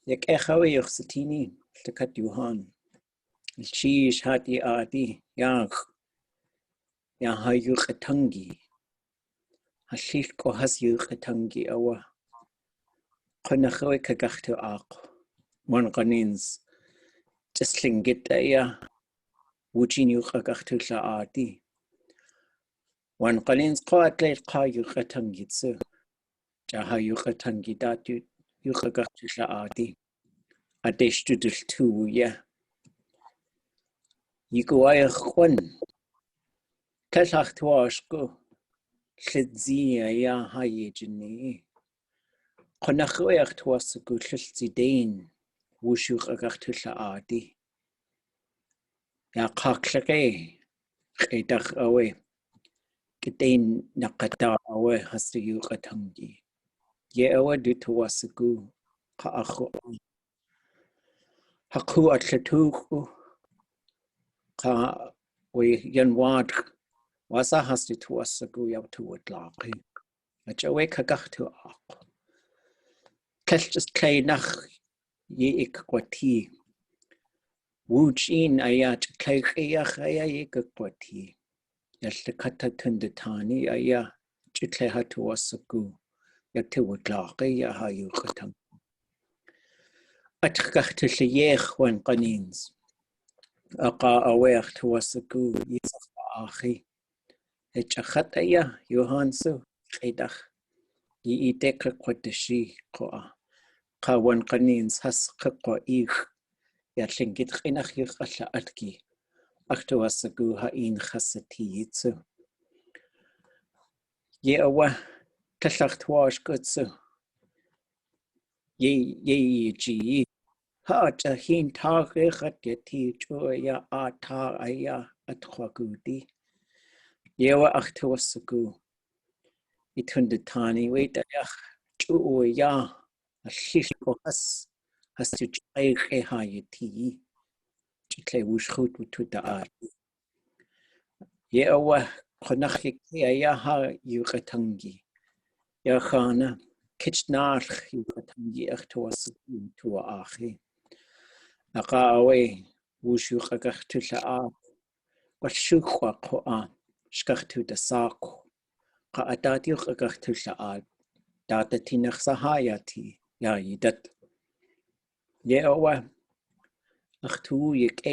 Yak echawi yuxatini, takat yuhan. Chish hati adi, yang hayuk ʼatángi. Hashil ko hasyuk ʼatángi awa. Qanachawi kagachtu aq. One qanins. Just Tlingit aya. Wuchin yuk agachtu la adi. One qanins ko atlet qa yuk ʼatángi tsu. Jaha yuk ʼatángi dat yuk agachtu la adi. Adeshtu dil tu ya. Yikuaya khwan. Kalach tuashko. Tlidzi aya haye jineiyí. Qanachawi ach tuasagu tlidzi dain. Wushuk agachtu la adi. Ya qaklake. Qeidach awe. Kitain naqata awe hasta yuk ʼatángi. Ye awe du tuasagu. Qa'akhu. Haku atlatuku. Qa we yanwad. Wasa hasta tuasagu yaw tuwadlaqi. Achawe kagachtu aq. Kelchis kleinach ye ikkwati. Wuchin ayat kleiyach aya ikkwati. Yaltakata tundatani aya chitlehatu wasagu. Yatuwadlaqi ya hayukatan. Atgachtu liyech wan qanins. Aqa aweach tuwasagu yisach achi. Echachat aya yohansu qeidach. Yi ideka kwatashi qoa. Qa wan qanins has qaqwa ich. Ya Tlingit qinach yuqalla atki. Aktuasagu ha'in khasati yitsu. Ye awa kalach tuash gutsu. Ye jineiyí. Ha'acha hin tagichat yati chuya ata aya atquagudi. Ye awa aktuasagu. Itundatani waitayach chuya. Ashishko has to chayke hayati. Chitle wushut wutudasáakw. Ye awa qanachik aya ha ʼatángi. Ya khana Kichnáalx ʼatángi achtuasagu tua achi. Aqa awe wushuk agachtu la Washukwa qoa shkachtu dasáakw. Qa adatyuk agachtu la datatinach sahayati ya yidat. Ye awa achtu yik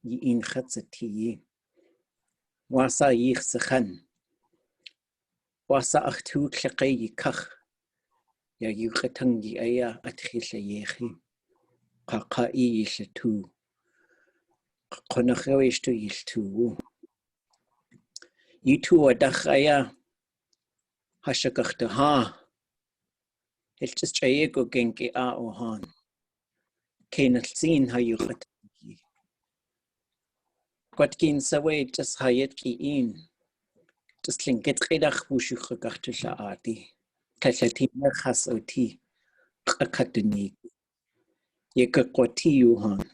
yin khatsati. Wasa yich sakhan. Wasa achtu tlaqe yikach. Ya yuk ʼatángi aya atkhila yechi. Qa yilatu. Qanachawi ishtu yiltu. Yitu adach aya hashakachtu ha. Hilchis chayego genki a ohan. Kenalzin ha yuk ʼatángi. Quatkin sawe just hayet ki in. Just Tlingit qidach wushuk agachtu la adi. Kalati merchas oti. Qakaduni. Yekakwati yuhan.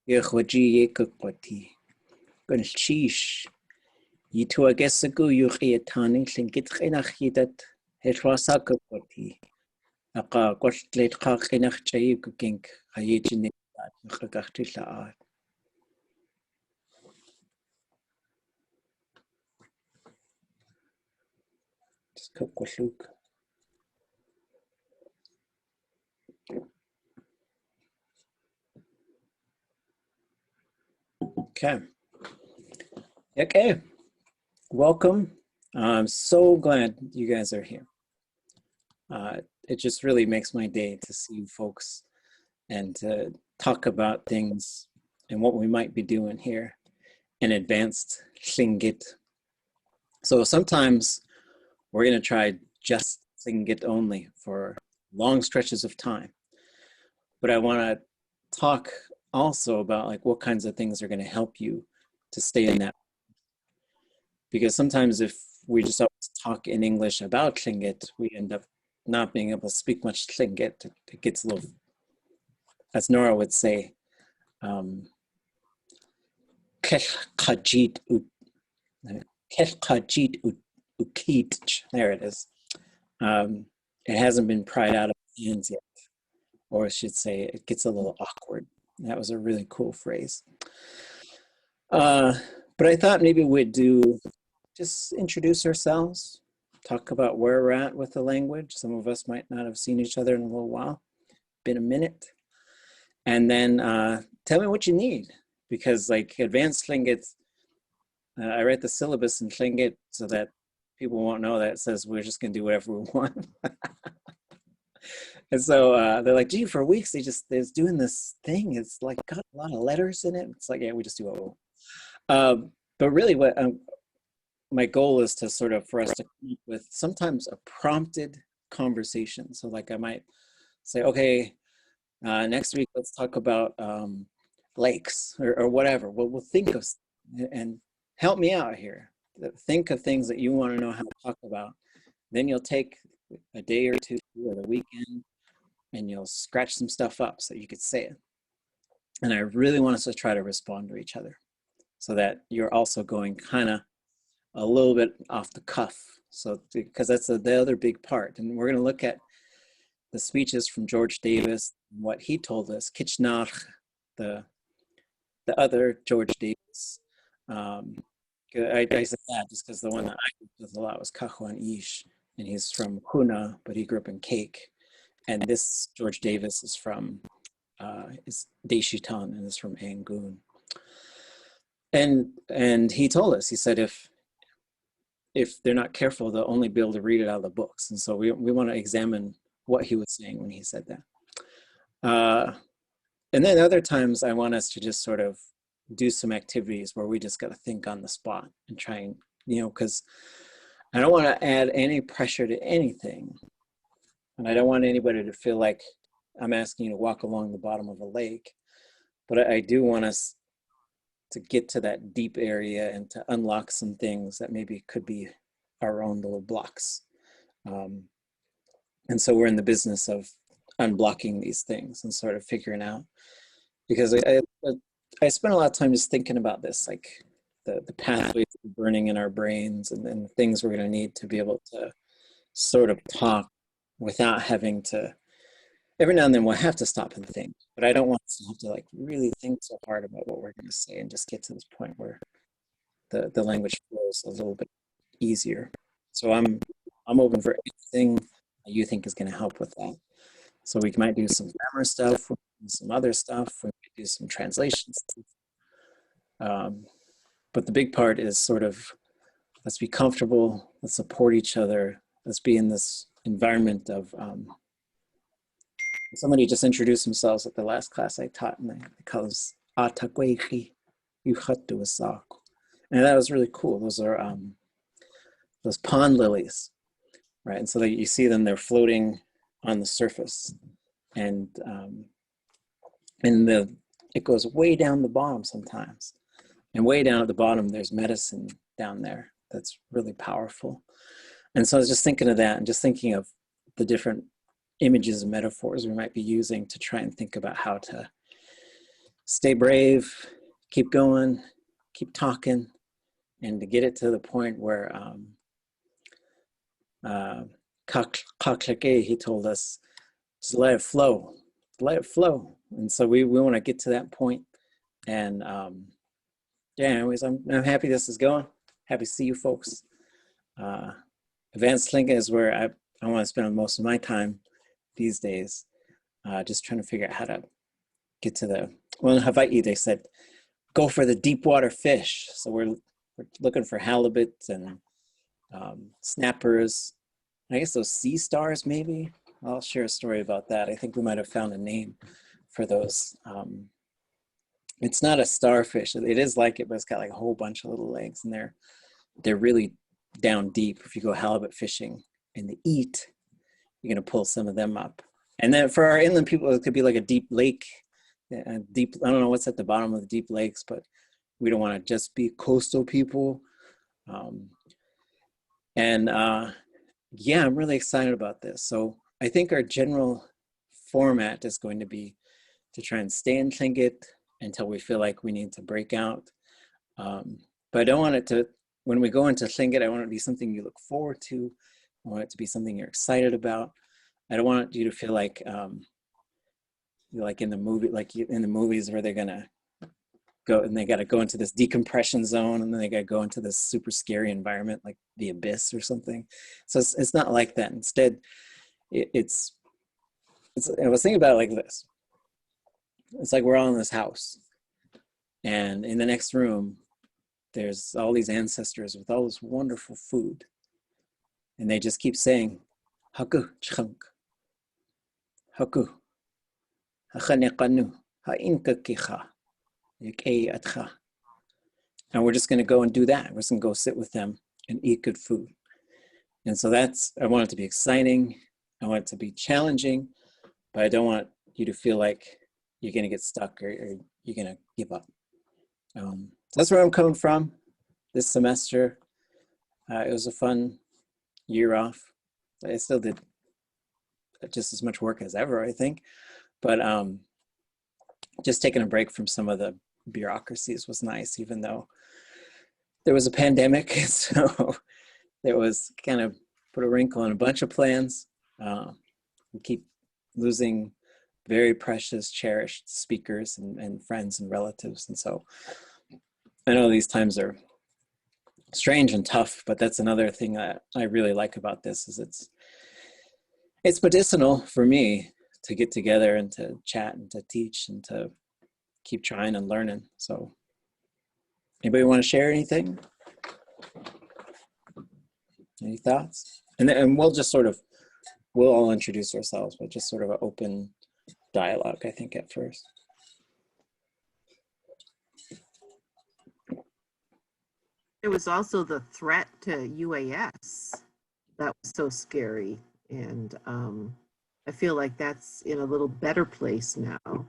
Yekwaji yekakwati. Gunchish. Yitu agesagu yuqiyatani Tlingit qinach yidat. Helwasakakwati. Aqa qoltlet qinach chayegu genk. Hayejine agachtu la adi. Just kukwaluk. Okay. Welcome. I'm so glad you guys are here. It just really makes my day to see you folks and to talk about things and what we might be doing here in advanced Tlingit. So sometimes we're going to try just Tlingit only for long stretches of time. But I want to talk also about like what kinds of things are going to help you to stay in that. Because sometimes if we just always talk in English about Tlingit, we end up not being able to speak much Tlingit. It gets a little, as Nora would say, ukit. There it is. It hasn't been pried out of my hands yet. or I should say it gets a little awkward. That was a really cool phrase. But I thought maybe we'd just introduce ourselves, talk about where we're at with the language. Some of us might not have seen each other in a little while, been a minute. And then tell me what you need, because like advanced Tlingit, I write the syllabus in Tlingit so that people won't know that it says we're just gonna do whatever we want. And so they're like, gee, for weeks they're doing this thing. It's like got a lot of letters in it. It's like, yeah, we just do what we want. But really what my goal is to sort of, for us to come up with sometimes a prompted conversation. So like I might say, okay, next week, let's talk about lakes or whatever. We'll think of, and help me out here. Think of things that you want to know how to talk about. Then you'll take a day or two or the weekend and you'll scratch some stuff up so you could say it. And I really want us to try to respond to each other so that you're also going kind of a little bit off the cuff. So, because that's the other big part. And we're going to look at the speeches from George Davis, what he told us, Kichnáalx, the other George Davis. I said that just because the one that I worked with a lot was Kichnáalx, and he's from Huna, but he grew up in Cake. And this George Davis is from is Deshitan, and is from Angoon. And he told us, he said, if they're not careful, they'll only be able to read it out of the books. And so we want to examine what he was saying when he said that. And then other times I want us to just sort of do some activities where we just got to think on the spot and try and, because I don't want to add any pressure to anything. And I don't want anybody to feel like I'm asking you to walk along the bottom of a lake. But I do want us to get to that deep area and to unlock some things that maybe could be our own little blocks. And so we're in the business of unblocking these things and sort of figuring out, because I spent a lot of time just thinking about this, like the pathways burning in our brains and the things we're going to need to be able to sort of talk without having to, every now and then we'll have to stop and think, but I don't want us to have to like really think so hard about what we're going to say and just get to this point where the language flows a little bit easier. So I'm open for anything you think is going to help with that. So we might do some grammar stuff, some other stuff, we might do some translation stuff. But the big part is sort of, let's be comfortable, let's support each other, let's be in this environment of, somebody just introduced themselves at the last class I taught, and they call us ʼatángi, wutudasáakw. And that was really cool. Those are those pond lilies, right? And so that you see them, they're floating on the surface, and it goes way down the bottom sometimes, and way down at the bottom there's medicine down there that's really powerful. And so I was just thinking of that, and just thinking of the different images and metaphors we might be using to try and think about how to stay brave, keep going, keep talking, and to get it to the point where Kichnáalx, he told us, just let it flow, let it flow. And so we want to get to that point. And yeah, anyways, I'm happy this is going. Happy to see you folks. Advanced Tlingit is where I want to spend most of my time these days, just trying to figure out how to get to the, well, in Hawaii, they said, go for the deep water fish. So we're looking for halibut and snappers. I guess those sea stars, maybe. I'll share a story about that. I think we might have found a name for those. It's not a starfish. It is like it, but it's got like a whole bunch of little legs, and they're really down deep. If you go halibut fishing in the eat, you're gonna pull some of them up. And then for our inland people, it could be like a deep lake, I don't know what's at the bottom of the deep lakes, but we don't want to just be coastal people. Yeah, I'm really excited about this. So I think our general format is going to be to try and stay in Tlingit until we feel like we need to break out. But I don't want it to, when we go into Tlingit, I want it to be something you look forward to. I want it to be something you're excited about. I don't want you to feel like like in the movie, like in the movies where they're gonna go and they got to go into this decompression zone, and then they got to go into this super scary environment like the abyss or something. So it's not like that. Instead, it's I was thinking about it like this. It's like we're all in this house, and in the next room, there's all these ancestors with all this wonderful food, and they just keep saying, "Haku chunk, haku, hachaneqanu, ha'inka kicha, yikei atcha." And we're just going to go and do that. We're just going to go sit with them and eat good food. And so I want it to be exciting. I want it to be challenging, but I don't want you to feel like you're going to get stuck or you're going to give up. So that's where I'm coming from this semester. It was a fun year off. I still did just as much work as ever, I think. But just taking a break from some of the bureaucracies was nice, even though there was a pandemic. So it was kind of put a wrinkle in a bunch of plans. We keep losing very precious, cherished speakers and friends and relatives. And so I know these times are strange and tough, but that's another thing that I really like about this is it's medicinal for me to get together and to chat and to teach and to keep trying and learning. So anybody want to share anything? Any thoughts? And we'll just we'll all introduce ourselves, but just sort of an open dialogue, I think, at first. There was also the threat to UAS. That was so scary. And I feel like that's in a little better place now.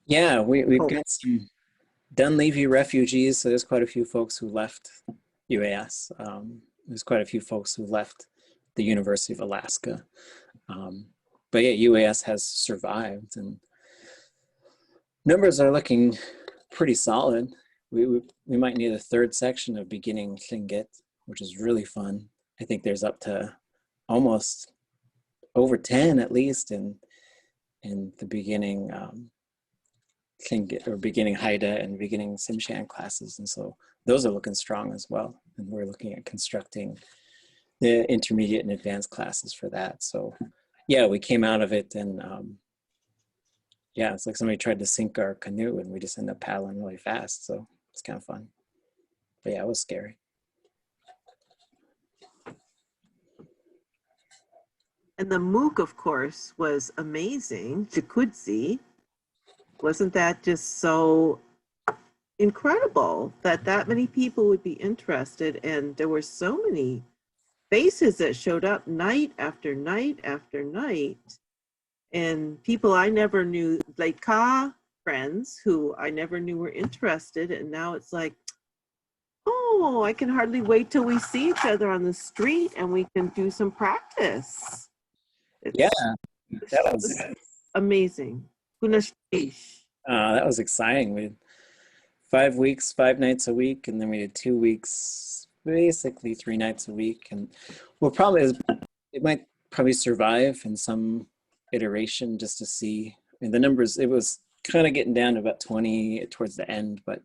Yeah, we've got some Dunleavy refugees. So there's quite a few folks who left UAS. There's quite a few folks who left the University of Alaska. But yeah, UAS has survived, and numbers are looking pretty solid. We might need a third section of beginning Tlingit, which is really fun. I think there's up to almost over 10 at least in the beginning Tlingit or beginning Haida and beginning Simshan classes, and so those are looking strong as well. And we're looking at constructing the intermediate and advanced classes for that. So yeah, we came out of it, and yeah, it's like somebody tried to sink our canoe and we just ended up paddling really fast. So it's kind of fun. But yeah, it was scary. And the MOOC, of course, was amazing. Jacuzzi. Wasn't that just so incredible that many people would be interested? And there were so many faces that showed up night after night after night. And people I never knew, like Ka friends who I never knew were interested. And now it's like, oh, I can hardly wait till we see each other on the street and we can do some practice. Yeah, that was amazing. That was exciting. We did 5 weeks, 5 nights a week, and then we did 2 weeks, basically 3 nights a week. And it might probably survive in some iteration just to see. And the numbers, it was kind of getting down to about 20 towards the end, but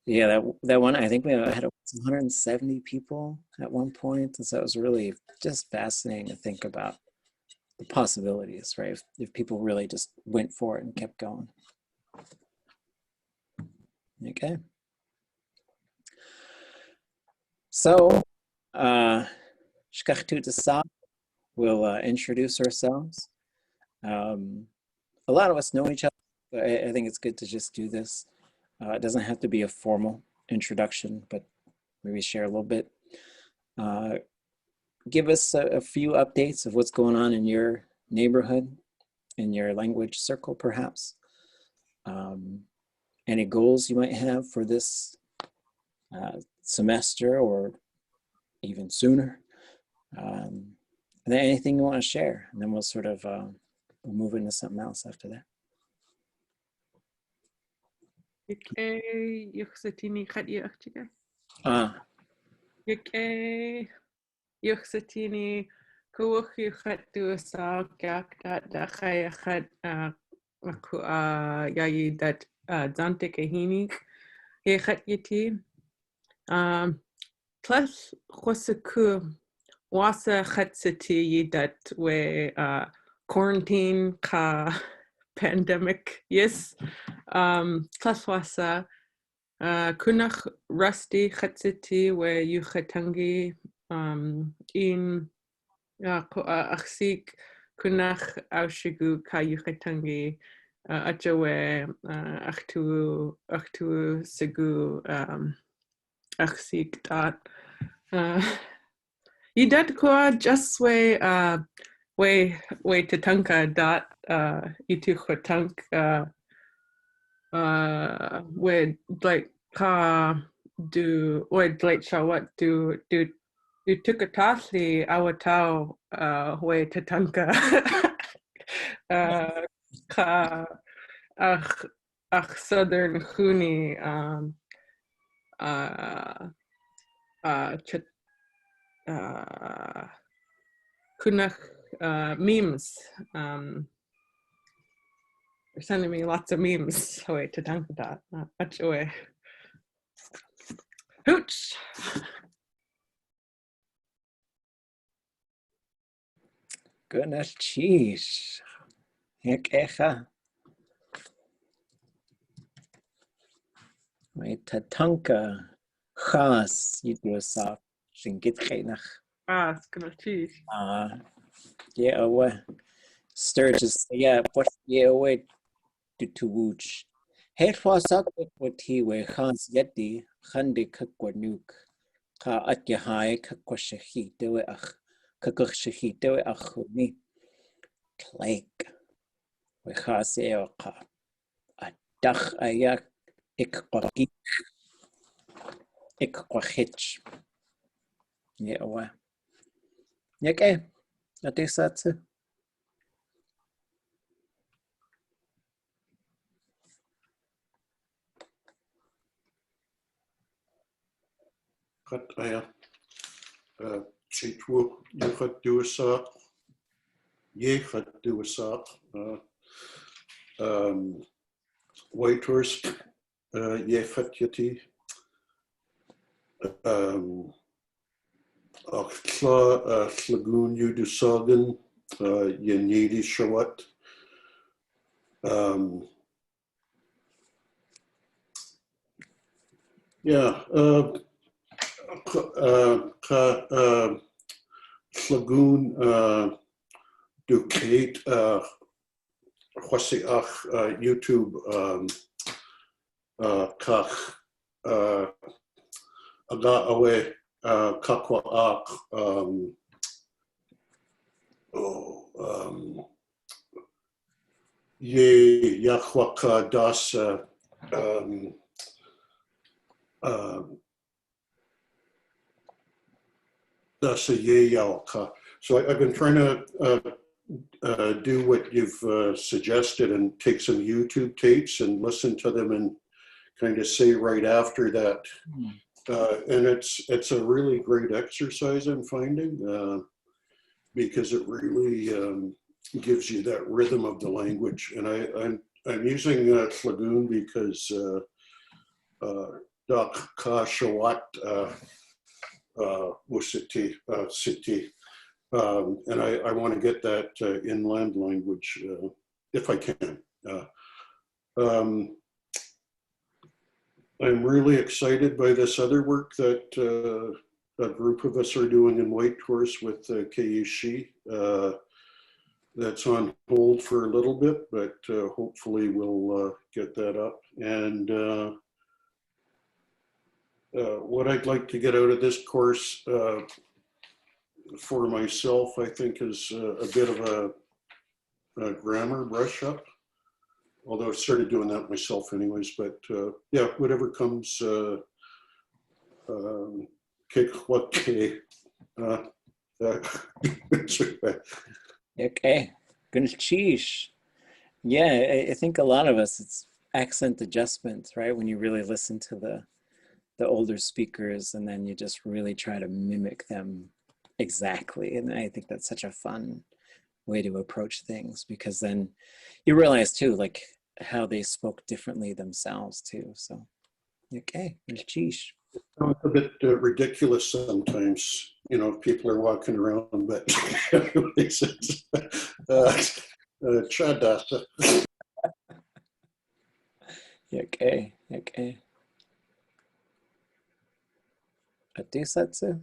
yeah, that one, I think we had 170 people at one point. And so it was really just fascinating to think about the possibilities, right? If people really just went for it and kept going. Okay. So, wutudasáakw, we'll introduce ourselves. A lot of us know each other, but I think it's good to just do this. It doesn't have to be a formal introduction, but maybe share a little bit. Give us a few updates of what's going on in your neighborhood, in your language circle, perhaps. Any goals you might have for this semester or even sooner. And then anything you want to share, and then we'll sort of we'll move into something else after that. Yuxatini kuwuxat duasaw gak dat dachayachat jineiyí dat dante kahinig ye khatyati plus khosaku wasa khatsati dat we quarantine ka pandemic yes plus wasa kunach rusty khatsati we yu ʼatángi in aksik kunach aushigu ka yu ʼatángi achawe achtu sigu aksik dot idat kwa just we tatanka dot itu khotank we like ka do we like shawat do tukatasi awatao we tatanka ka ach southern huni kunach memes they're sending me lots of memes way to tank that much away hooch Goodness, cheese. Hekecha. My tatanka khas wutudasáakw jineiyí. it's gonna cheese Yeah, away. Sturgis, yeah, what yeah, away to wooch. Het was up what he were khans yeti, khandi kakwanuk. Ka atjahai kakwashahi dewe ach. Kakashahi dewe achuni. Klake. We khas eoka. A dach ayak ikkwaki. Ikkwahich. Yeah, away. Okay, that is that. Kataya chitwu wutudasáakw wutudasáakw white horse khatyati Tlagoon wutudasáagw jineiyí shawat Tlagoon Ducate Hwasiach YouTube Kach Aga Awe Kakwaak Ye Yakwaka Das that's a yeyalka. So I've been trying to do what you've suggested and take some YouTube tapes and listen to them and kind of say right after that. And it's a really great exercise I'm finding because it really gives you that rhythm of the language. And I'm using Tlagoon because Dak Ka Shawat City, and I want to get that inland language if I can. I'm really excited by this other work that a group of us are doing in Whitehorse with jineiyí. That's on hold for a little bit, but hopefully we'll get that up. And what I'd like to get out of this course for myself, I think, is a bit of a grammar brush up. Although I've started doing that myself anyways, but yeah, whatever comes, Okay, good cheese. Yeah, I think a lot of us, it's accent adjustments, right? When you really listen to the older speakers and then you just really try to mimic them exactly. And I think that's such a fun way to approach things, because then you realize too, like how they spoke differently themselves too. So, okay, sheesh. It's a bit ridiculous sometimes. You know, people are walking around, but chadasa. Okay, okay. Atisatsu.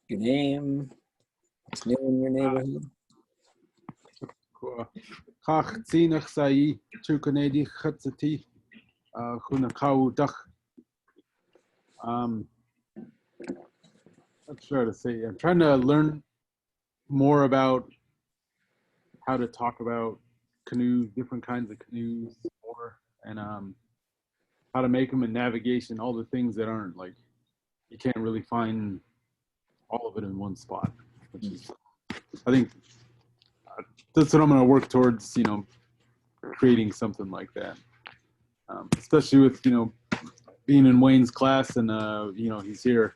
Your name, what's new in your neighborhood? Kach zinach sai chukanedi chatsati hunakau dach. That's fair to say. I'm trying to learn more about how to talk about canoes, different kinds of canoes, more, and how to make them in navigation, all the things that aren't like, you can't really find all of it in one spot, which is, I think that's what I'm going to work towards, you know, creating something like that. Especially with, you know, being in Wayne's class and, you know, he's here,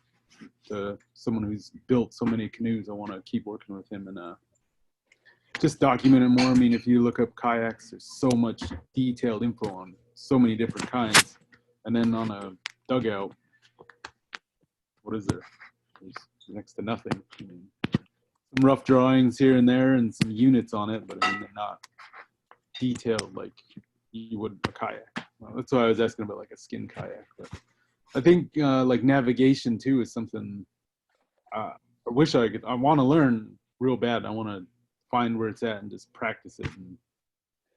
someone who's built so many canoes. I want to keep working with him and just document it more. I mean, if you look up kayaks, there's so much detailed info on so many different kinds. And then on a dugout, what is there? There's next to nothing. I mean, some rough drawings here and there and some units on it, but I mean, they're not detailed like you would a kayak. Well, that's why I was asking about like a skin kayak. But I think like navigation too is something I wish I could. I want to learn real bad. I want to find where it's at and just practice it, and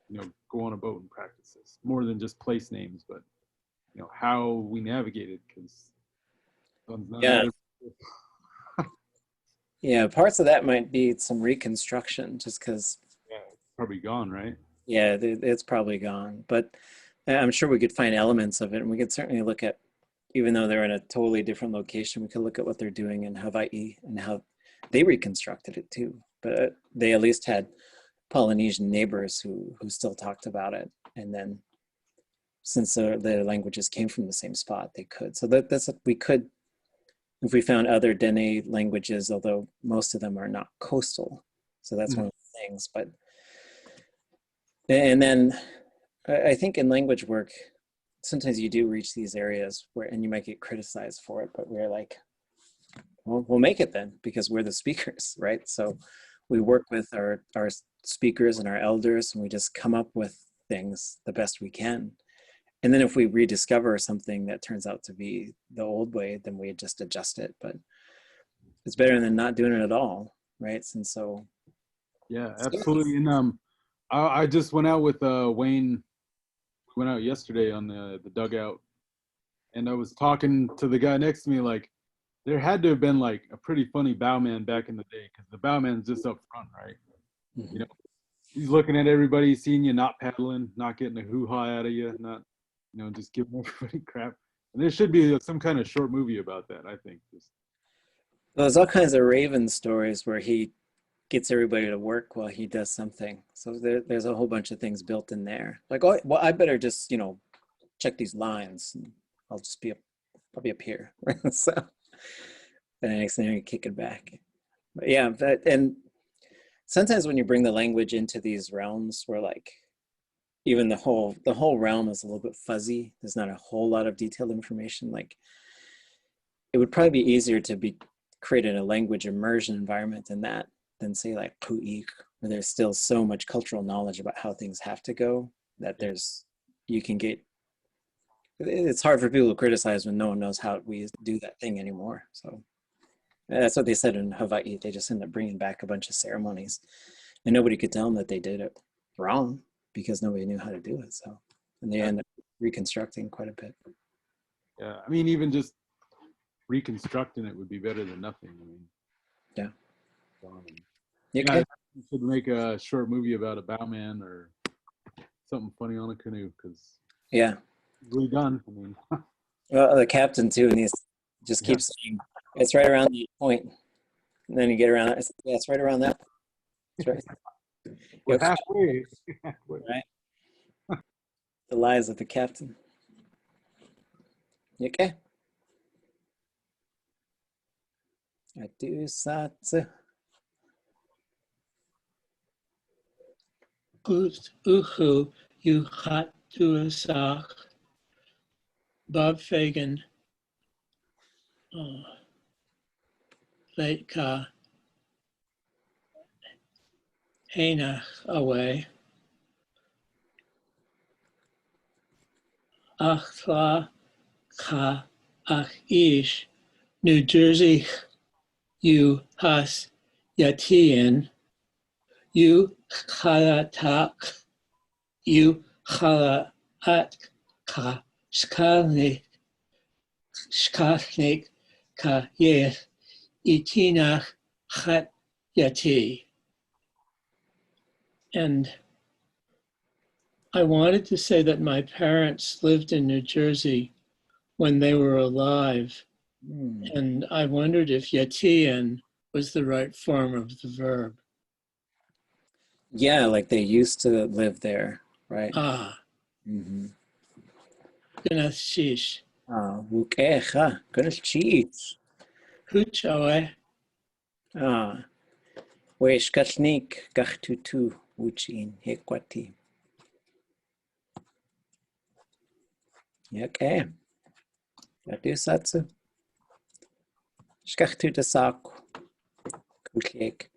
you know, go on a boat and practice this more than just place names, but you know how we navigate it, because yeah. Yeah, parts of that might be some reconstruction, just because. Yeah, it's probably gone, right? Yeah, it's probably gone, but I'm sure we could find elements of it, and we could certainly look at, even though they're in a totally different location, we could look at what they're doing in Hawaii and how they reconstructed it too. But they at least had Polynesian neighbors who still talked about it, and then since the languages came from the same spot, they could. So that's we could, if we found other Dene languages, although most of them are not coastal. So that's one of the things. But and then I think in language work, sometimes you do reach these areas where, and you might get criticized for it, but we're like, well, we'll make it then, because we're the speakers, right? So we work with our speakers and our elders, and we just come up with things the best we can. And then if we rediscover something that turns out to be the old way, then we just adjust it. But it's better than not doing it at all, right? And so, yeah, absolutely. And I just went out with Wayne. We went out yesterday on the dugout, and I was talking to the guy next to me. Like, there had to have been like a pretty funny bowman back in the day, because the bowman's just up front, right? Mm-hmm. You know, he's looking at everybody, seeing you not paddling, not getting a hoo-ha out of you, not, you know, just giving everybody crap. And there should be some kind of short movie about that, I think. There's all kinds of Raven stories where he gets everybody to work while he does something. So there's a whole bunch of things built in there. Like, oh, well, I better just, you know, check these lines, and I'll just I'll be up here. So, and the next thing you kick it back. But yeah, and sometimes when you bring the language into these realms where like even the whole realm is a little bit fuzzy, there's not a whole lot of detailed information, like it would probably be easier to be created a language immersion environment than say like Pu'ik, where there's still so much cultural knowledge about how things have to go that it's hard for people to criticize when no one knows how we do that thing anymore. So that's what they said in Hawaii. They just ended up bringing back a bunch of ceremonies, and nobody could tell them that they did it wrong because nobody knew how to do it. So, and they ended up reconstructing quite a bit. Yeah, I mean, even just reconstructing it would be better than nothing. I mean, yeah. Yeah, you should make a short movie about a bowman or something funny on a canoe, because yeah, really done. I mean, well, the captain too, and he just keeps saying it's right around the point, and then you get around it. Yeah, it's right around that. That's right. We're halfway. Right. The lies of the captain. You okay? Wutudasáakw. Gust uchu wutudasáakw. Bob Fagan. Late ka Hanach away. Achla ka ach ish. New Jersey you has yatian. You chalatak. You chalat ka skalnik. Skalnik ka yes. Itinach chat yati. And I wanted to say that my parents lived in New Jersey when they were alive. And I wondered if yatian was the right form of the verb. Yeah, like they used to live there, right? Ah, Mm-hmm. Gnashish. Wukecha. Gunashish. Huchawe. Weshkatnik gachtutu wuchin hekwati. Okay. Wutudasáakw. Wutudasáakw. Kuchek.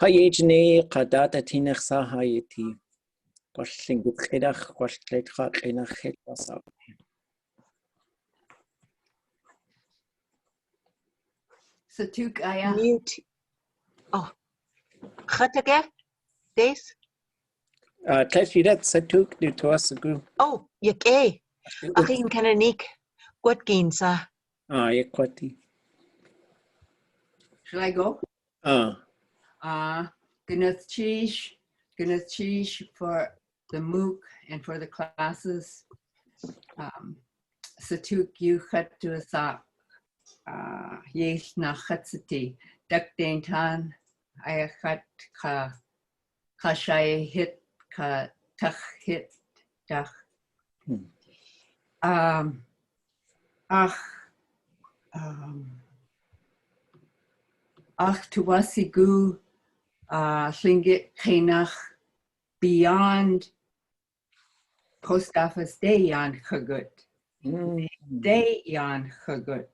Jineiyí data tinach sa hayati. Tlingit chidach tlingit chinach chidach. Satuk aya. Mute. Oh, Chatake? Days? Tlefidat satuk wutudasáakw. Oh, yake. Akin kananik. What gainsa? Yekwati. Shall I go? Gnashish for the MOOC and for the classes. Satuk yu wutudasáakw. Yesh na chatsati. Dak daintan ayachat ka shay hit ka tach hit dach. Tuwasigu Tlingit Kichnáalx beyond post office day yan chagut. Day yan chagut.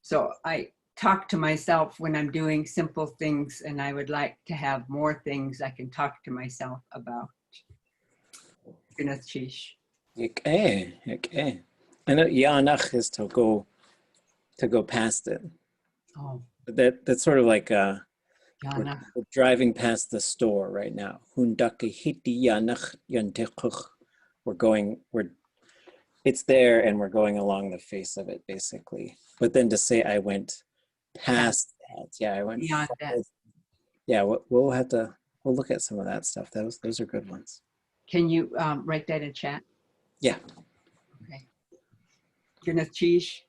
So I talk to myself when I'm doing simple things, and I would like to have more things I can talk to myself about. Gnashish. Okay. I know yanach is to go past it. Oh, But that's sort of like we're Yana. driving past the store right now. Hundake hiti yanach yantekuch. It's there and we're going along the face of it basically. But then to say I went past that, yeah, I went Beyond that. Yeah, we'll look at some of that stuff. Those are good ones. Can you write that in chat? Yeah. Okay. Gnashish.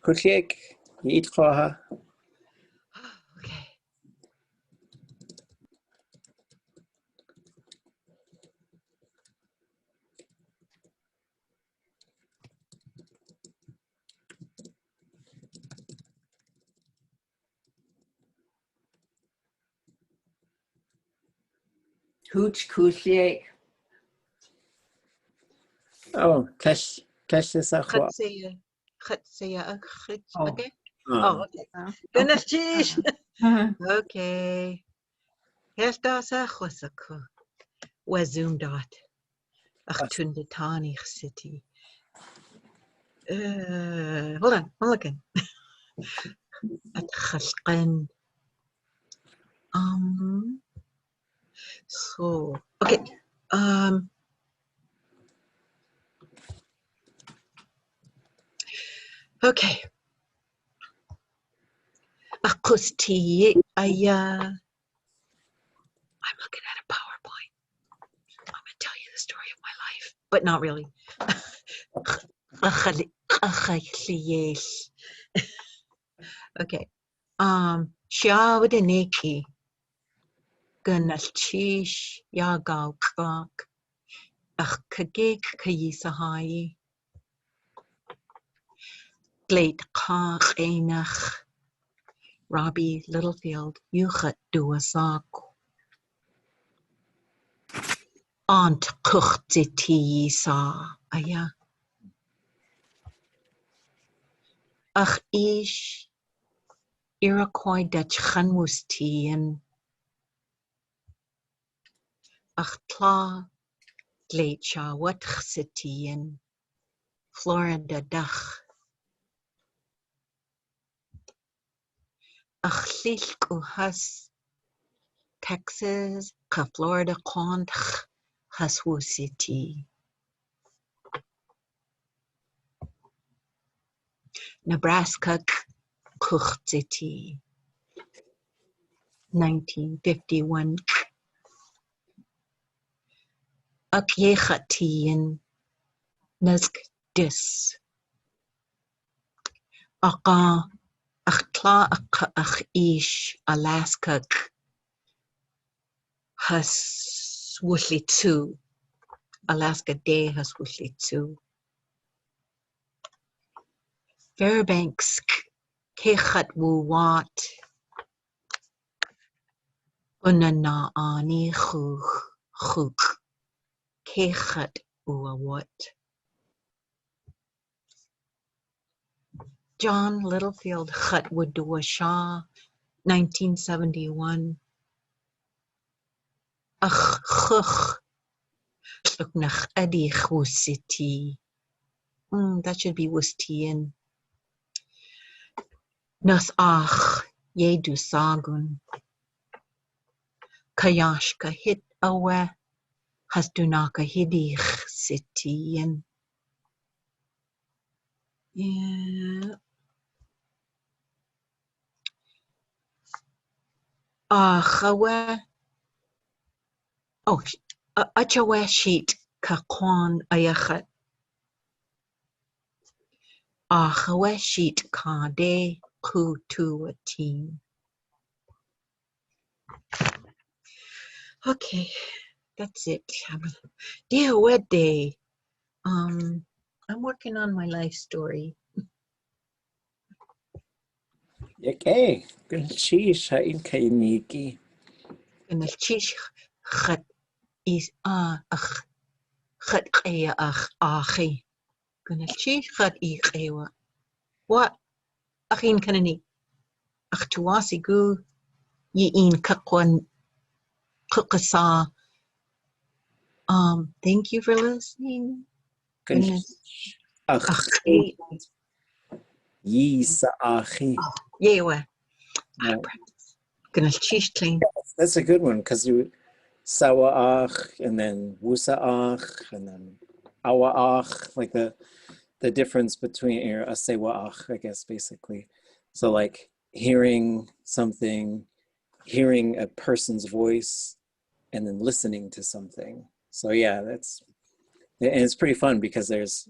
Kuchek, yitchoha. Okay. Hooch Kushek. Oh, wutudasáakw. Chatseya. Oh. Okay. Oh, okay. Gnashish. Okay. Wutudasáakw. Wazum dot. Achtundatani city. Hold on, I'm looking. At Khalqan. So okay. Okay. Akusti aya. I'm looking at a PowerPoint. I'm gonna tell you the story of my life, but not really. Okay. Shiawadaniki. Ganalchish Yagaukak. Ach Kagik Kayisahayi. Glate Kach Einach. Robbie Littlefield, wutudasáakw. Aunt Kichnáalx sa aya. Ach ish Iroquois Dutch chanwustien. Ach tla gleit sha watchsitien. Florida dach. Ach lilk uhas Texas ka Florida quant haswusiti. Nebraska Kichnáalx 1951. Akyechatien Nazk dis. Aka Achtla ach ish Alaska haswuslitu. Alaska Day haswuslitu. Fairbanks Kechat wuwat. Unana ani chuk. Kechat uawat. John Littlefield Chat wutudasáakw 1971. Ach chuch. Sluknach adich wusiti. That should be wustien. Nas ach yedu sagun. Kayashka hit awe. Hasdunaka hidich sitien. Yeah. Achawe. Oh, achawe sheet kakwan ayachat. Achawe sheet kade kutuatin. Okay, that's it. Dear wet day. I'm working on my life story. Okay, Ganalchish jineiyí. Ganalchish chat is ach chat qeya ach achi. Ganalchish chat qewa. What? Achin kanani. Ach tuasi gu yiin kakwan kukasa. Thank you for listening. Ganalchish ach yineiyí. Yewa. Ganalchish clean. That's a good one because you sawaach and then wusaach and then awaach, like the difference between asewaach, I guess, basically. So like hearing something, hearing a person's voice, and then listening to something. So yeah, and it's pretty fun because there's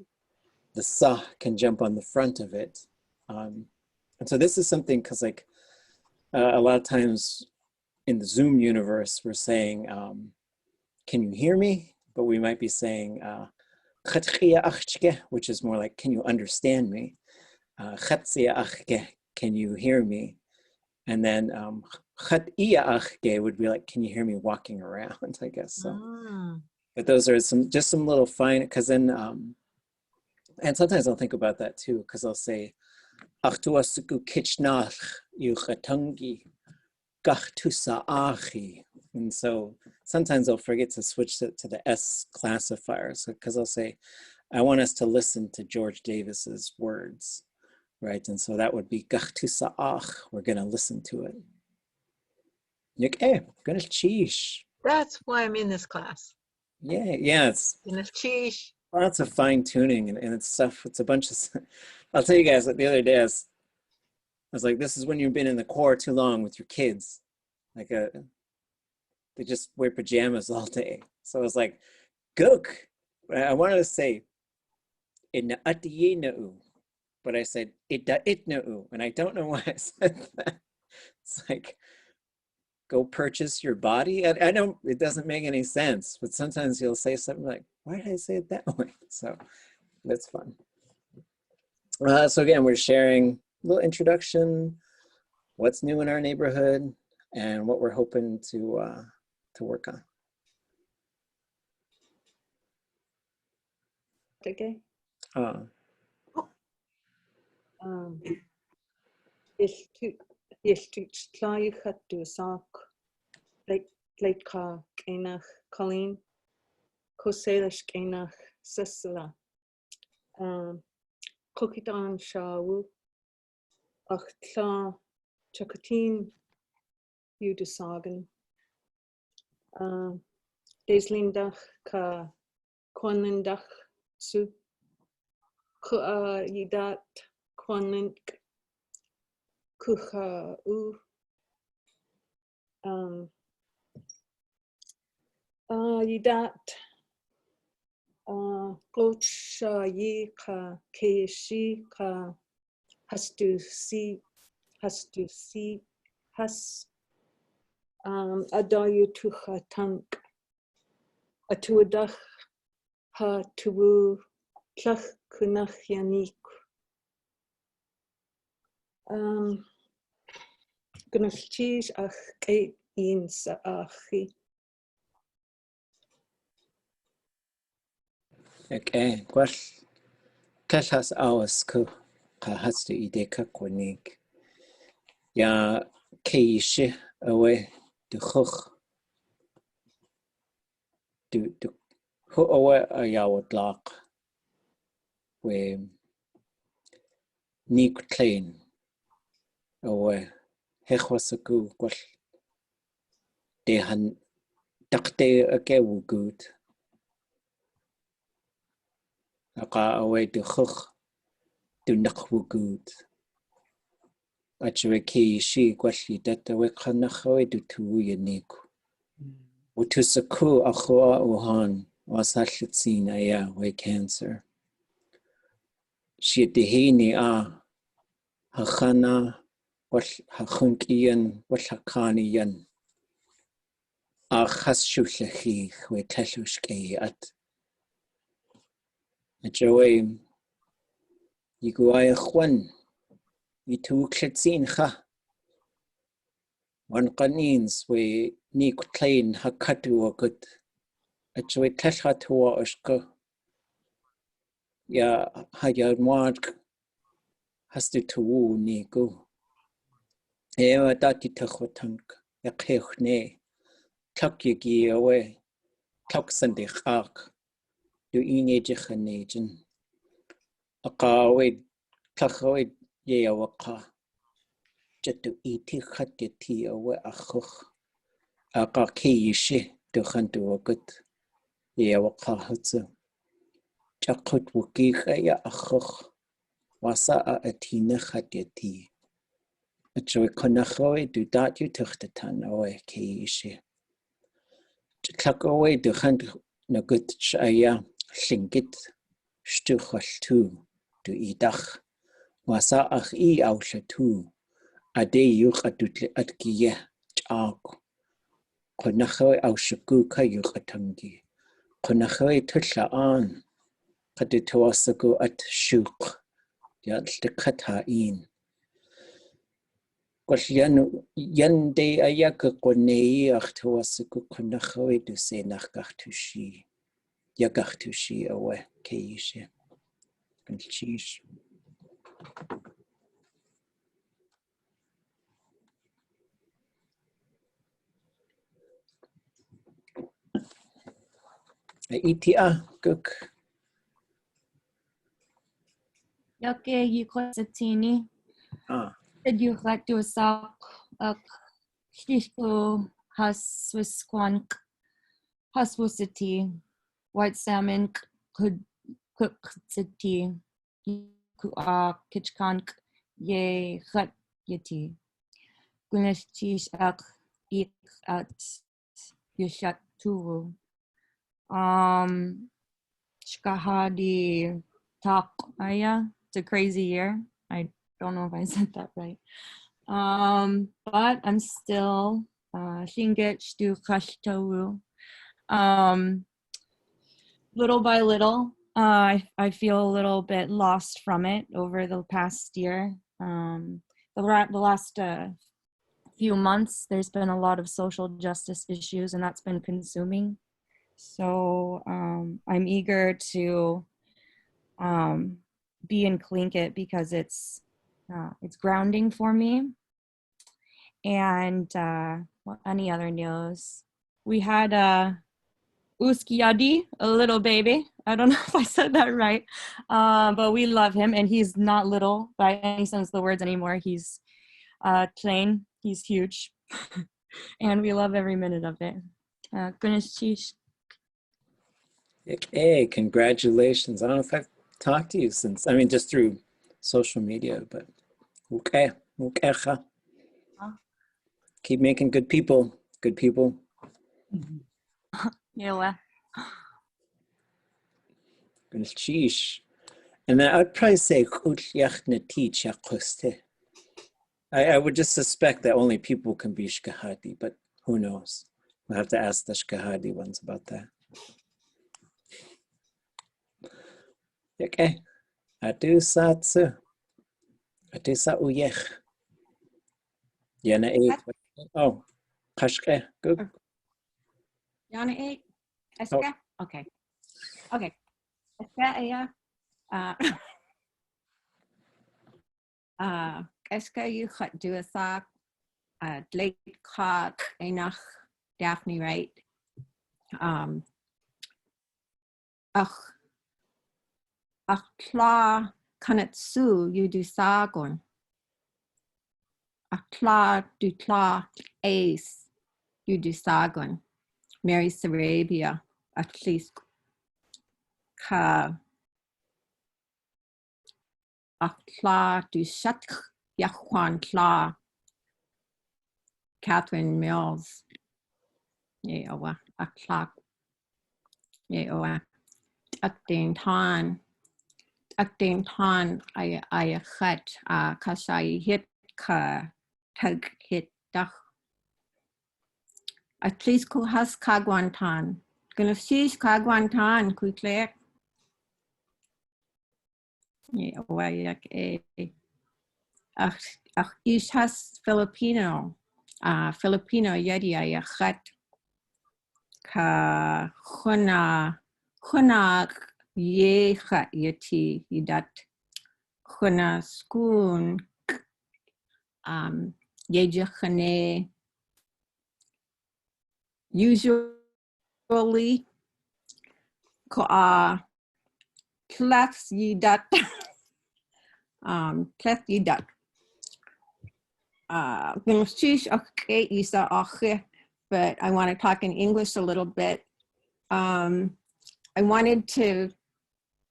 the sa can jump on the front of it. And so this is something because like a lot of times in the Zoom universe, we're saying, can you hear me? But we might be saying, which is more like, can you understand me? Can you hear me? And then would be like, can you hear me walking around, I guess. So. But those are just some little fine, because then, and sometimes I'll think about that too, because I'll say, Kichnáalx ʼatángi. And so sometimes I'll forget to switch it to the S classifier. So because I'll say, I want us to listen to George Davis's words, right? And so that would be wutudasáakw. We're going to listen to it. Ganalchish. That's why I'm in this class. Yeah, it's Ganalchish. lots of fine tuning and it's stuff. It's a bunch of, I'll tell you guys that the other day I was like, this is when you've been in the core too long with your kids. Like they just wear pajamas all day. So I was like, gook. I wanted to say, ʼatángi, but I said, ʼitna'u, and I don't know why I said that. It's like, go purchase your body. I know it doesn't make any sense, but sometimes you'll say something like, why did I say it that way? So that's fun. So again, we're sharing a little introduction, what's new in our neighborhood, and what we're hoping to work on. Okay. Like Kainach Colleen, Koselish Kainach Sisla, Cokitan Shawu, Achtla Chakatin Wutudasáakw, Deslindach Ka Kwanlindach Su, Yidat Kwanlink Kucha U. Yidat Glotshayi Ka Keishi Ka Hastu Si Has Adayu Tucha Tank Atuadach Ha Tuwu Tlach Kunach Yanik Gnachtish Ach Kate In Saachi. Okay, Kashas Awas Ku Hastu Ideka Kwanik. Ya Keishi away the Hoch. Do Ho away a Yawat Lock. We Nik Klein away Hechwasaku Quash. They han Dakte Akewu good. Aka away the Hoch. Do Nakwu good. Achwe Keishi Quashi that away Kanachaway do two Yaniku. Wutudasáakw Achoa Uhan was Hashitzin Aya we cancer. She dehini Hachana was Hachunkian was Hakanian. Hashushaki we Teshushke at Joe Yiguaya Juan Yitu Kletzin Ha. One Kanins we Nik Klein Hakatu a good. A joy Teshatua Ushko. Ya Hayad Mark has to Tuwu Niku. Ewa Dati Tachotank, Ya Kechne, Tukyagi away, Tuxandich Ark, do Inejichanagin. Akawe, Tuchaway Yawaka, Jetu Iti Hatyati away Achuch, Aka Kiyishi, to Hantu a good Yawaka Hutsu. Chakut Wukikaya Achuch, Wasa Atina Hatyati. Joy Konachoe do that you took the tan away Keishi. Tuck away the hand no good Shaya, Tlingit, Stuchal too, to Idach, Wasa ach ausha too, a day yuk at Gia, Chak, Konachoe aushakuka yuk ʼatángi, Konachoe tutla an, Kadituasaku at Shuk, Yat the Kata in. Yan day ayaka konei achtuasaku konachoe do se nachgachtushi. Yagachtushi away keishi. And cheese. Itia cook. Yake yukosatini. You like to suck Shishko Haswisquank Haswusity White Salmon could cook city Kichnáalx Ye Hut Yeti Gunestish Ak Ik at Yushat Turu Shkahadi Tak Aya. It's a crazy year. I don't know if I said that right. But I'm still Tlingit stu kashtawu. Little by little, I feel a little bit lost from it over the past year. The last few months, there's been a lot of social justice issues, and that's been consuming. So I'm eager to be in Tlingit because it's grounding for me. And any other news? We had Uskiyadi, a little baby. I don't know if I said that right, but we love him, and he's not little by any sense of the words anymore. He's plain. He's huge, and we love every minute of it. Goodness, cheese. Hey, congratulations. I don't know if I've talked to you since, I mean, just through social media, but okay. Keep making good people. Yeah. Sheesh. And then I'd probably say I would just suspect that only people can be Shkahadi, but who knows? We'll have to ask the Shkahadi ones about that. Okay. Adu satsu. Adu sauyech. Jineiyí. Oh, Kashke. Good. Jineiyí? Eska? Okay. Eska Eska wutudasáakw Blake Cock Enoch Daphne Wright. Ach Tla Kanatsu wutudasáakw. Ach Tla Dutla Ace wutudasáakw. Mary Sarabia, at least ka Akla du Shat Yachwan Kla Catherine Mills. Yeowa Akla Yeowa Akdane Tan I Khat Kashai Hit Ka Tug Hit Dach. At least ku has Kagwantan. Gonna see Kagwantan quickly. Yeah, yak ach ish has Filipino. Filipino yadi ayachat ka khuna ye khat yati yidat khuna skun yejakhane usually ka class yidat class yidat okay isa okay, but I want to talk in English a little bit. I wanted to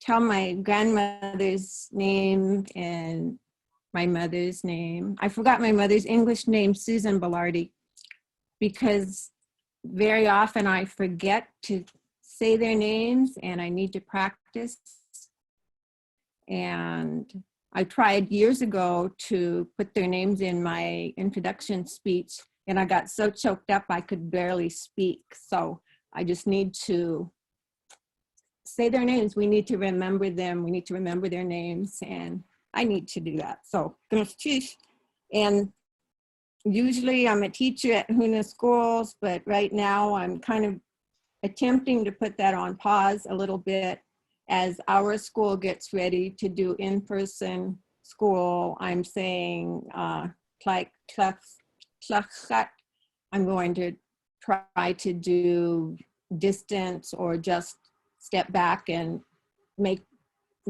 tell my grandmother's name and my mother's name. I forgot my mother's English name, Susan Bellardi, because very often I forget to say their names and I need to practice. And I tried years ago to put their names in my introduction speech, and I got so choked up I could barely speak. So I just need to say their names. We need to remember them. We need to remember their names, and I need to do that. So, and usually I'm a teacher at Huna schools, but right now I'm kind of attempting to put that on pause a little bit as our school gets ready to do in-person school. I'm saying, I'm going to try to do distance or just step back and make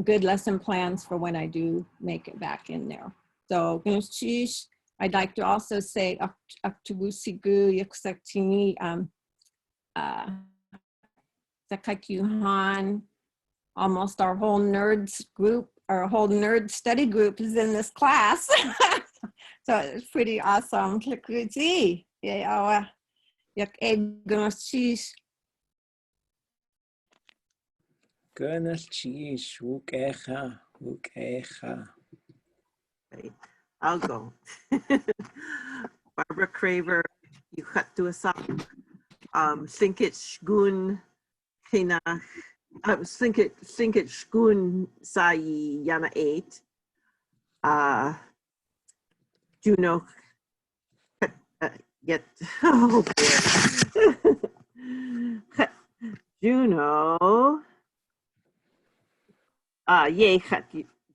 good lesson plans for when I do make it back in there. So I'd like to also say almost our whole nerds group, our whole nerd study group is in this class. So it's pretty awesome. Goodness, cheese. Wukecha. Right. I'll go. Barbara Craver, wutudasáakw, Tlingit shgun Kichnáalx, Tlingit shgun jineiyí, Juno, yet, oh boy. Juno,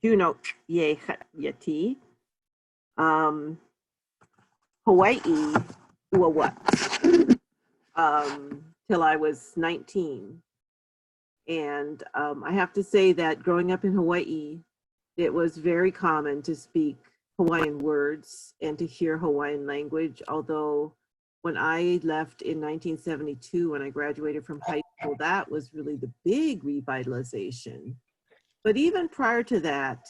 Juno, yeti, Hawaii, what? Till I was 19. And I have to say that growing up in Hawaii, it was very common to speak Hawaiian words and to hear Hawaiian language. Although when I left in 1972, when I graduated from high school, that was really the big revitalization. But even prior to that,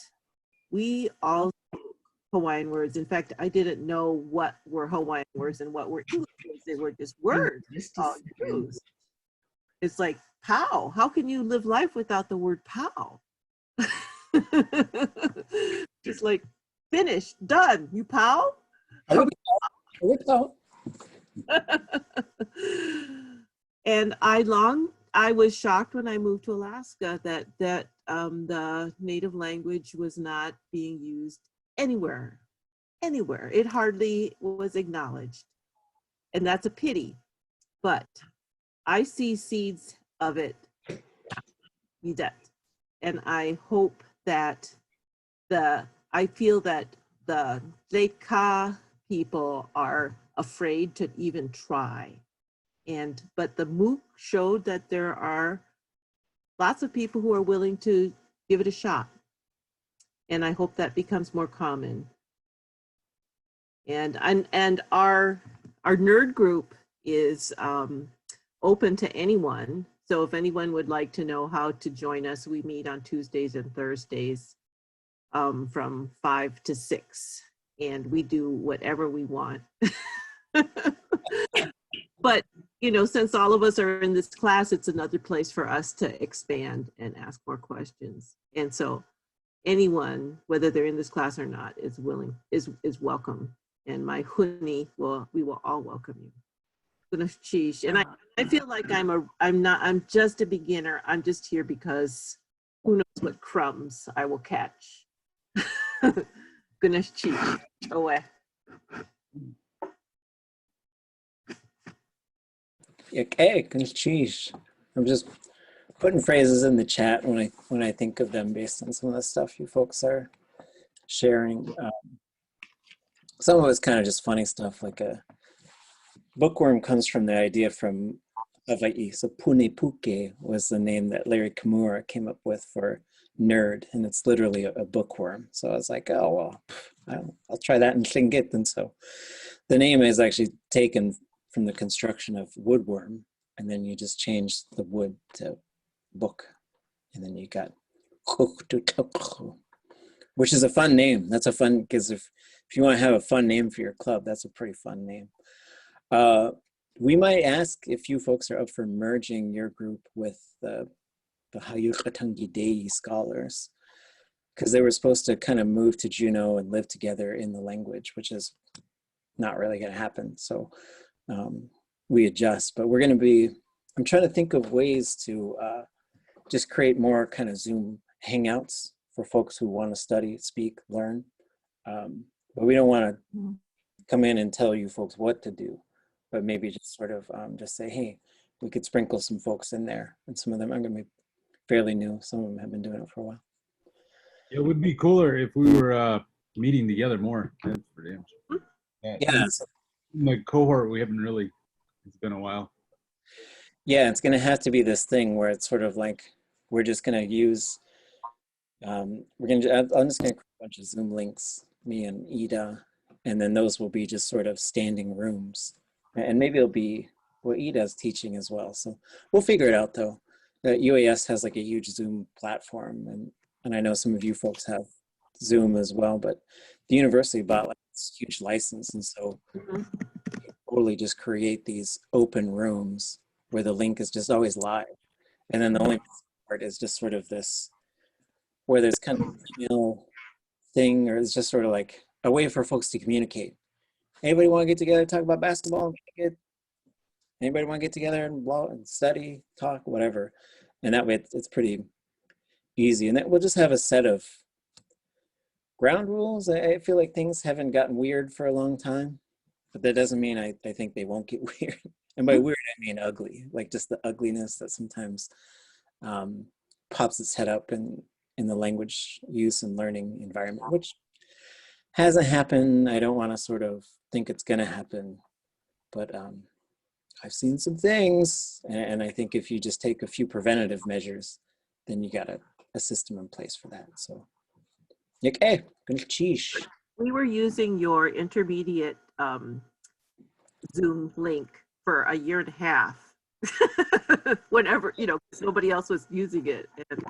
we all spoke Hawaiian words. In fact, I didn't know what were Hawaiian words and what were English words. They were just words all used. It's like, pow, how can you live life without the word pow? Just like, finished, done, you pow? And I was shocked when I moved to Alaska that the native language was not being used anywhere. It hardly was acknowledged. And that's a pity. But I see seeds of it, and I hope that I feel that the Tlingit people are afraid to even try. But the MOOC showed that there are lots of people who are willing to give it a shot. And I hope that becomes more common. And our nerd group is open to anyone. So if anyone would like to know how to join us, we meet on Tuesdays and Thursdays from 5 to 6, and we do whatever we want. But, you know, since all of us are in this class, it's another place for us to expand and ask more questions. And so anyone, whether they're in this class or not, is welcome. And my huni we will all welcome you. And I feel like I'm just a beginner. I'm just here because who knows what crumbs I will catch. Away. Okay, I'm just putting phrases in the chat when I think of them based on some of the stuff you folks are sharing. Some of it's kind of just funny stuff, like a bookworm comes from the idea from Hawaii. So Pune Puke was the name that Larry Kimura came up with for nerd, and it's literally a bookworm. So I was like, oh, well, I'll try that in Tlingit. And so the name is actually taken from the construction of woodworm, and then you just change the wood to book, and then you got which is a fun name. That's a fun, because if you want to have a fun name for your club, that's a pretty fun name. We might ask if you folks are up for merging your group with the ʼatángi scholars, because they were supposed to kind of move to Juneau and live together in the language, which is not really going to happen. So we adjust, but we're going to be, I'm trying to think of ways to just create more kind of Zoom hangouts for folks who want to study, speak, learn. But we don't want to come in and tell you folks what to do, but maybe just sort of just say, hey, we could sprinkle some folks in there. And some of them are going to be fairly new. Some of them have been doing it for a while. It would be cooler if we were meeting together more. That's for damn sure. Yeah. In the cohort, we haven't really, it's been a while. Yeah, it's going to have to be this thing where it's sort of like, we're just going to use, I'm just going to create a bunch of Zoom links, me and Ida, and then those will be just sort of standing rooms. And maybe it'll be what Ida's teaching as well. So we'll figure it out though. UAS has like a huge Zoom platform, and I know some of you folks have Zoom as well, but the university bought like this huge license, and so totally just create these open rooms where the link is just always live. And then the only part is just sort of this, where there's kind of an email thing, or it's just sort of like a way for folks to communicate. Anybody want to get together, talk about basketball? Anybody want to get together and study, talk, whatever? And that way it's pretty easy. And then we'll just have a set of ground rules. I feel like things haven't gotten weird for a long time, but that doesn't mean I think they won't get weird. And by weird, I mean ugly, like just the ugliness that sometimes pops its head up in the language use and learning environment, which hasn't happened. I don't want to sort of think it's going to happen, but I've seen some things, and I think if you just take a few preventative measures, then you got a system in place for that. So, okay, we were using your intermediate Zoom link for a year and a half. Whenever, you know, 'cause nobody else was using it. And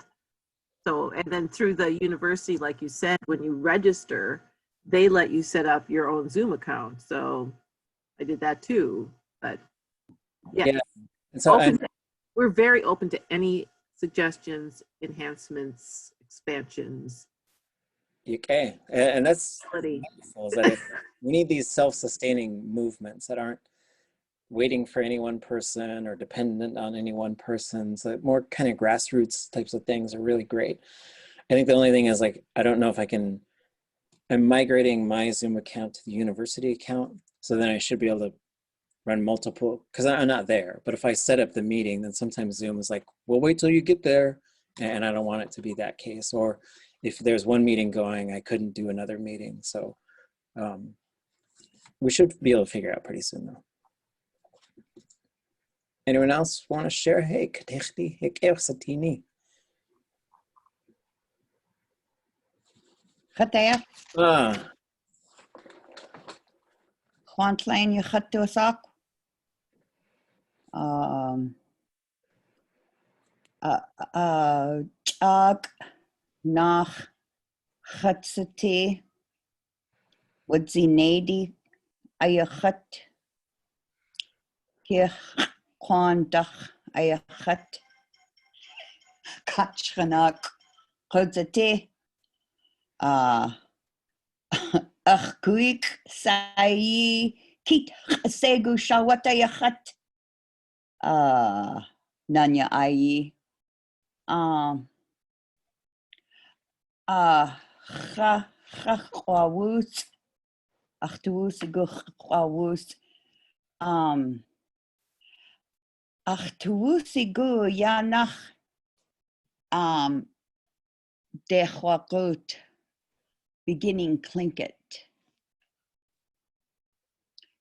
then through the university, like you said, when you register, they let you set up your own Zoom account. So I did that too. But yeah. And so we're very open to any suggestions, enhancements, expansions. Okay, and that's wonderful, is that we need these self-sustaining movements that aren't waiting for any one person or dependent on any one person. So more kind of grassroots types of things are really great. I think the only thing is, like, I don't know if I'm migrating my Zoom account to the university account. So then I should be able to run multiple, because I'm not there. But if I set up the meeting, then sometimes Zoom is like, well, wait till you get there. And I don't want it to be that case. Or if there's one meeting going, I couldn't do another meeting. So we should be able to figure it out pretty soon though. Anyone else want to share? Hey, Kichnáalx, hik'ew satini. Gataya. Juan wutudasáakw. Chag nach chatsati. Jineiyí ayachat. Kichnáalx ayachat. Kichnáalx chatsati. ʼatángi jineiyí kichnáalx shawata yachat. Jineiyí. Chawus. Chawus. Chawus yanach. Dechwagut. Beginning Tlingit.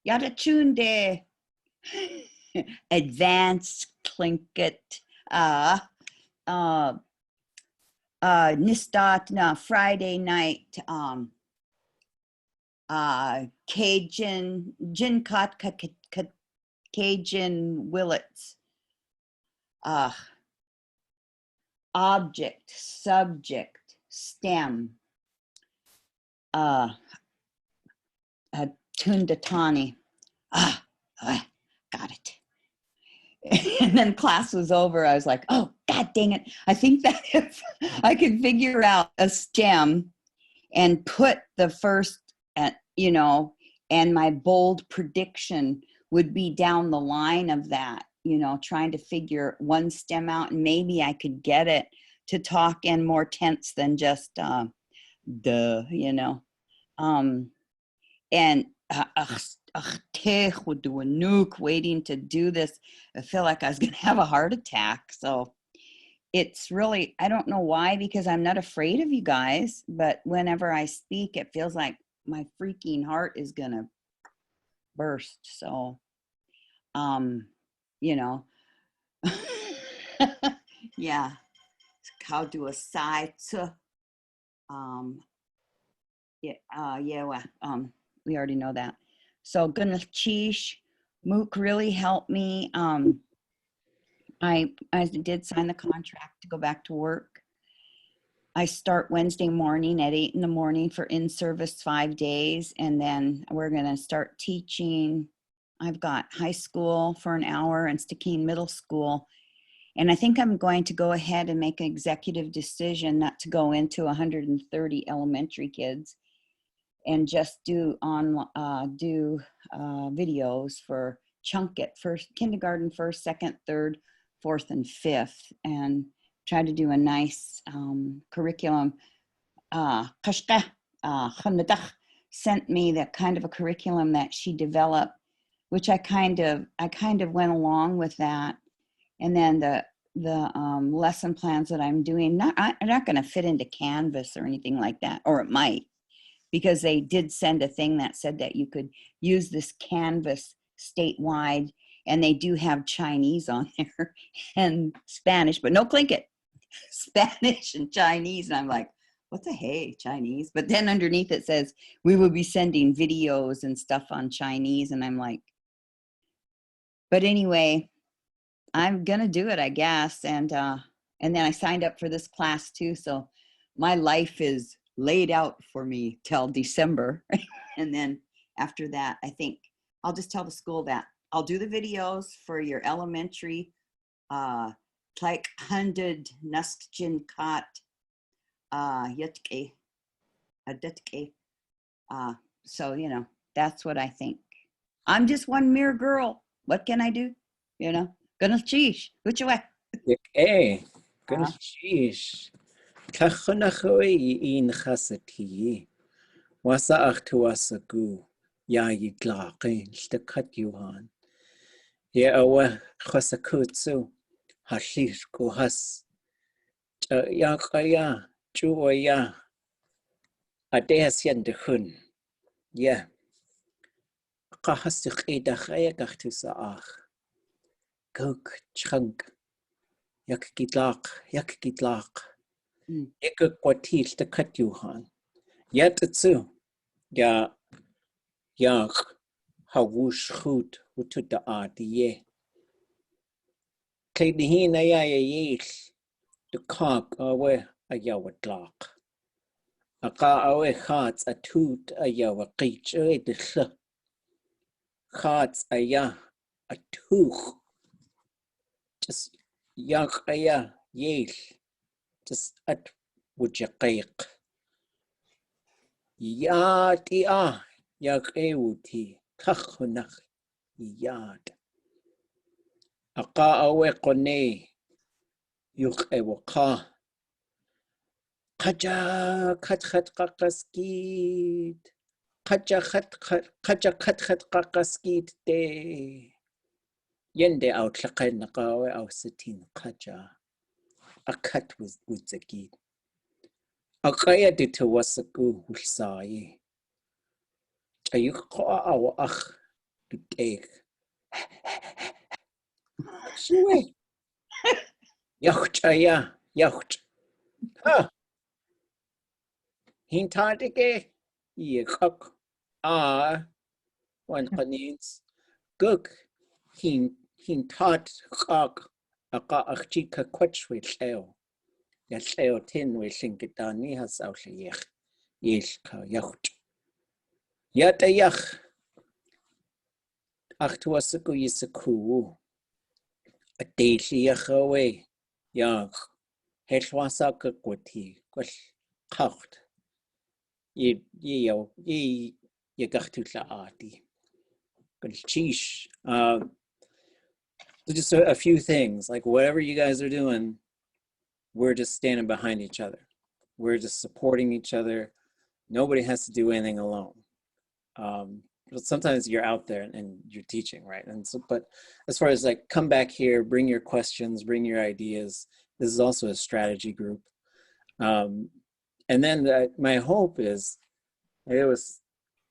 Yadachun de advanced Tlingit. Nistat na Friday night. Cajun Jinkat Cajun Willets. Object, subject, stem. Tundatani. Got it. And then class was over. I was like, oh, God dang it. I think that if I could figure out a stem and put the first, you know, and my bold prediction would be down the line of that, you know, trying to figure one stem out, and maybe I could get it to talk in more tense than just you know. And would do a nuke waiting to do this. I feel like I was going to have a heart attack. So it's really, I don't know why, because I'm not afraid of you guys, but whenever I speak, it feels like my freaking heart is going to burst. So, you know, yeah. How do a sigh to, we already know that. So Kichnáalx, Mook really helped me. I did sign the contract to go back to work. I start Wednesday morning at 8 in the morning for in-service 5 days. And then we're gonna start teaching. I've got high school for an hour and Stikine middle school. And I think I'm going to go ahead and make an executive decision not to go into 130 elementary kids and just do videos for chunk it, first kindergarten, first, second, third, fourth, and fifth, and try to do a nice curriculum. Kashka sent me that kind of a curriculum that she developed, which I kind of went along with that. And then the lesson plans that I'm doing, are not going to fit into Canvas or anything like that, or it might, because they did send a thing that said that you could use this Canvas statewide, and they do have Chinese on there and Spanish, but no Tlingit, Spanish and Chinese. And I'm like, what the hey, Chinese? But then underneath it says, we will be sending videos and stuff on Chinese. And I'm like, but anyway, I'm going to do it, I guess. And then I signed up for this class too. So my life is laid out for me till December. And then after that, I think I'll just tell the school that I'll do the videos for your elementary, like 100 Nuskjin Kat, Yutke, Adutke. So, you know, that's what I think. I'm just one mere girl. What can I do? You know, gonna cheesh. Which way? Hey, gonna cheesh. Kachonachoi in chasati. Wasa achtuasagu. Ya yitlaqin. Shtakat yuhan. Ya awa chasakutsu. Hashish kuhas. Ya kaya. Chuoya. Adeasian de hun. Yeah. Kahastik edachaya gachtusaach. Guk chunk. Yak gitlaq. Eka kwatil te kat yuhan. Yet tsu. Ya yak hawush hoot wutudasáakw. Kleidihin ayaya yech. De kak awe ayawatlaq. Aka awe khats atut ayawaqich de kh. Khats ayah atuch. Just yak ayah yech. Just at wujaqaiq. Yad ia yaqewuti kachunach yad. Aqa awe qone yuqewaqa. Qaja khat qaqaskid. Qaja khat qaqaskid de. Yende outlaqan naqawe awsitin qaja. Akat was wutzakid. Aqaya de tawasaku hulsayi. Ayuqa awa ach duteg. Shwe. Yacht aya yacht. Ha. Hintadike yekak. One qanins. Guk hintat qaq. Aqa achika kwachwe tleo. Ya tleo tin we linkitani has awli yech. Yelka yacht. Yata yach. Achtuasaku yisaku. A daily yachawe. Yach. Helwasaka kwati. Kwal kacht. Ye gachtutla ati. Kwal chish. Just a few things, like whatever you guys are doing, we're just standing behind each other. We're just supporting each other. Nobody has to do anything alone. But sometimes you're out there and you're teaching, right? And so, but as far as like, come back here, bring your questions, bring your ideas. This is also a strategy group. And then my hope is, it was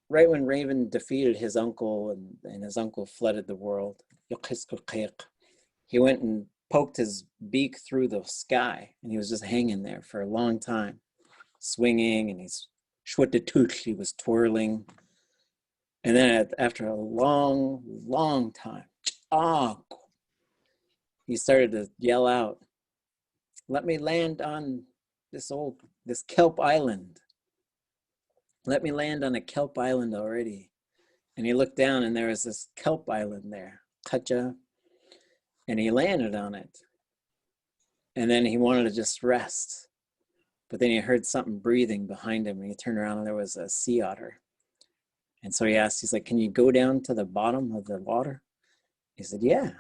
right when Raven defeated his uncle and his uncle flooded the world. He went and poked his beak through the sky, and he was just hanging there for a long time, swinging, and he was twirling. And then after a long time, he started to yell out, "Let me land on this kelp island. Let me land on a kelp island already." And he looked down and there was this kelp island there, Kacha, and he landed on it. And then he wanted to just rest. But then he heard something breathing behind him and he turned around and there was a sea otter. And so he asked, he's like, can you go down to the bottom of the water? He said, yeah.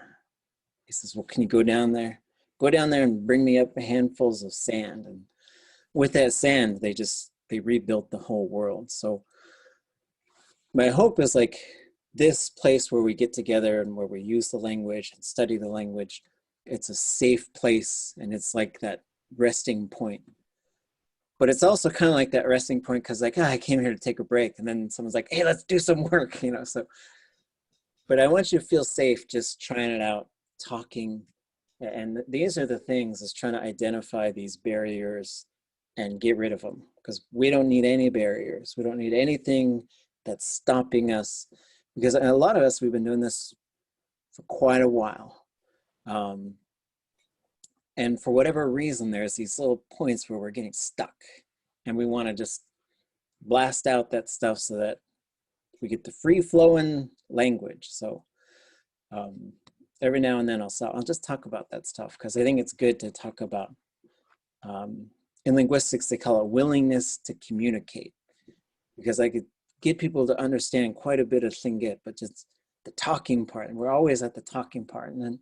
He says, well, can you go down there? Go down there and bring me up handfuls of sand. And with that sand, they rebuilt the whole world. So my hope is like this place where we get together and where we use the language and study the language, it's a safe place, and it's like that resting point. But it's also kind of like that resting point because like, I came here to take a break, and then someone's like, hey, let's do some work, you know. So, but I want you to feel safe just trying it out, talking. And these are the things, is trying to identify these barriers and get rid of them, because we don't need any barriers. We don't need anything that's stopping us, because a lot of us, we've been doing this for quite a while. And for whatever reason, there's these little points where we're getting stuck, and we want to just blast out that stuff so that we get the free flowing language. So every now and then I'll just talk about that stuff, because I think it's good to talk about. In linguistics, they call it willingness to communicate, because I could get people to understand quite a bit of Tlingit, but just the talking part, and we're always at the talking part. And then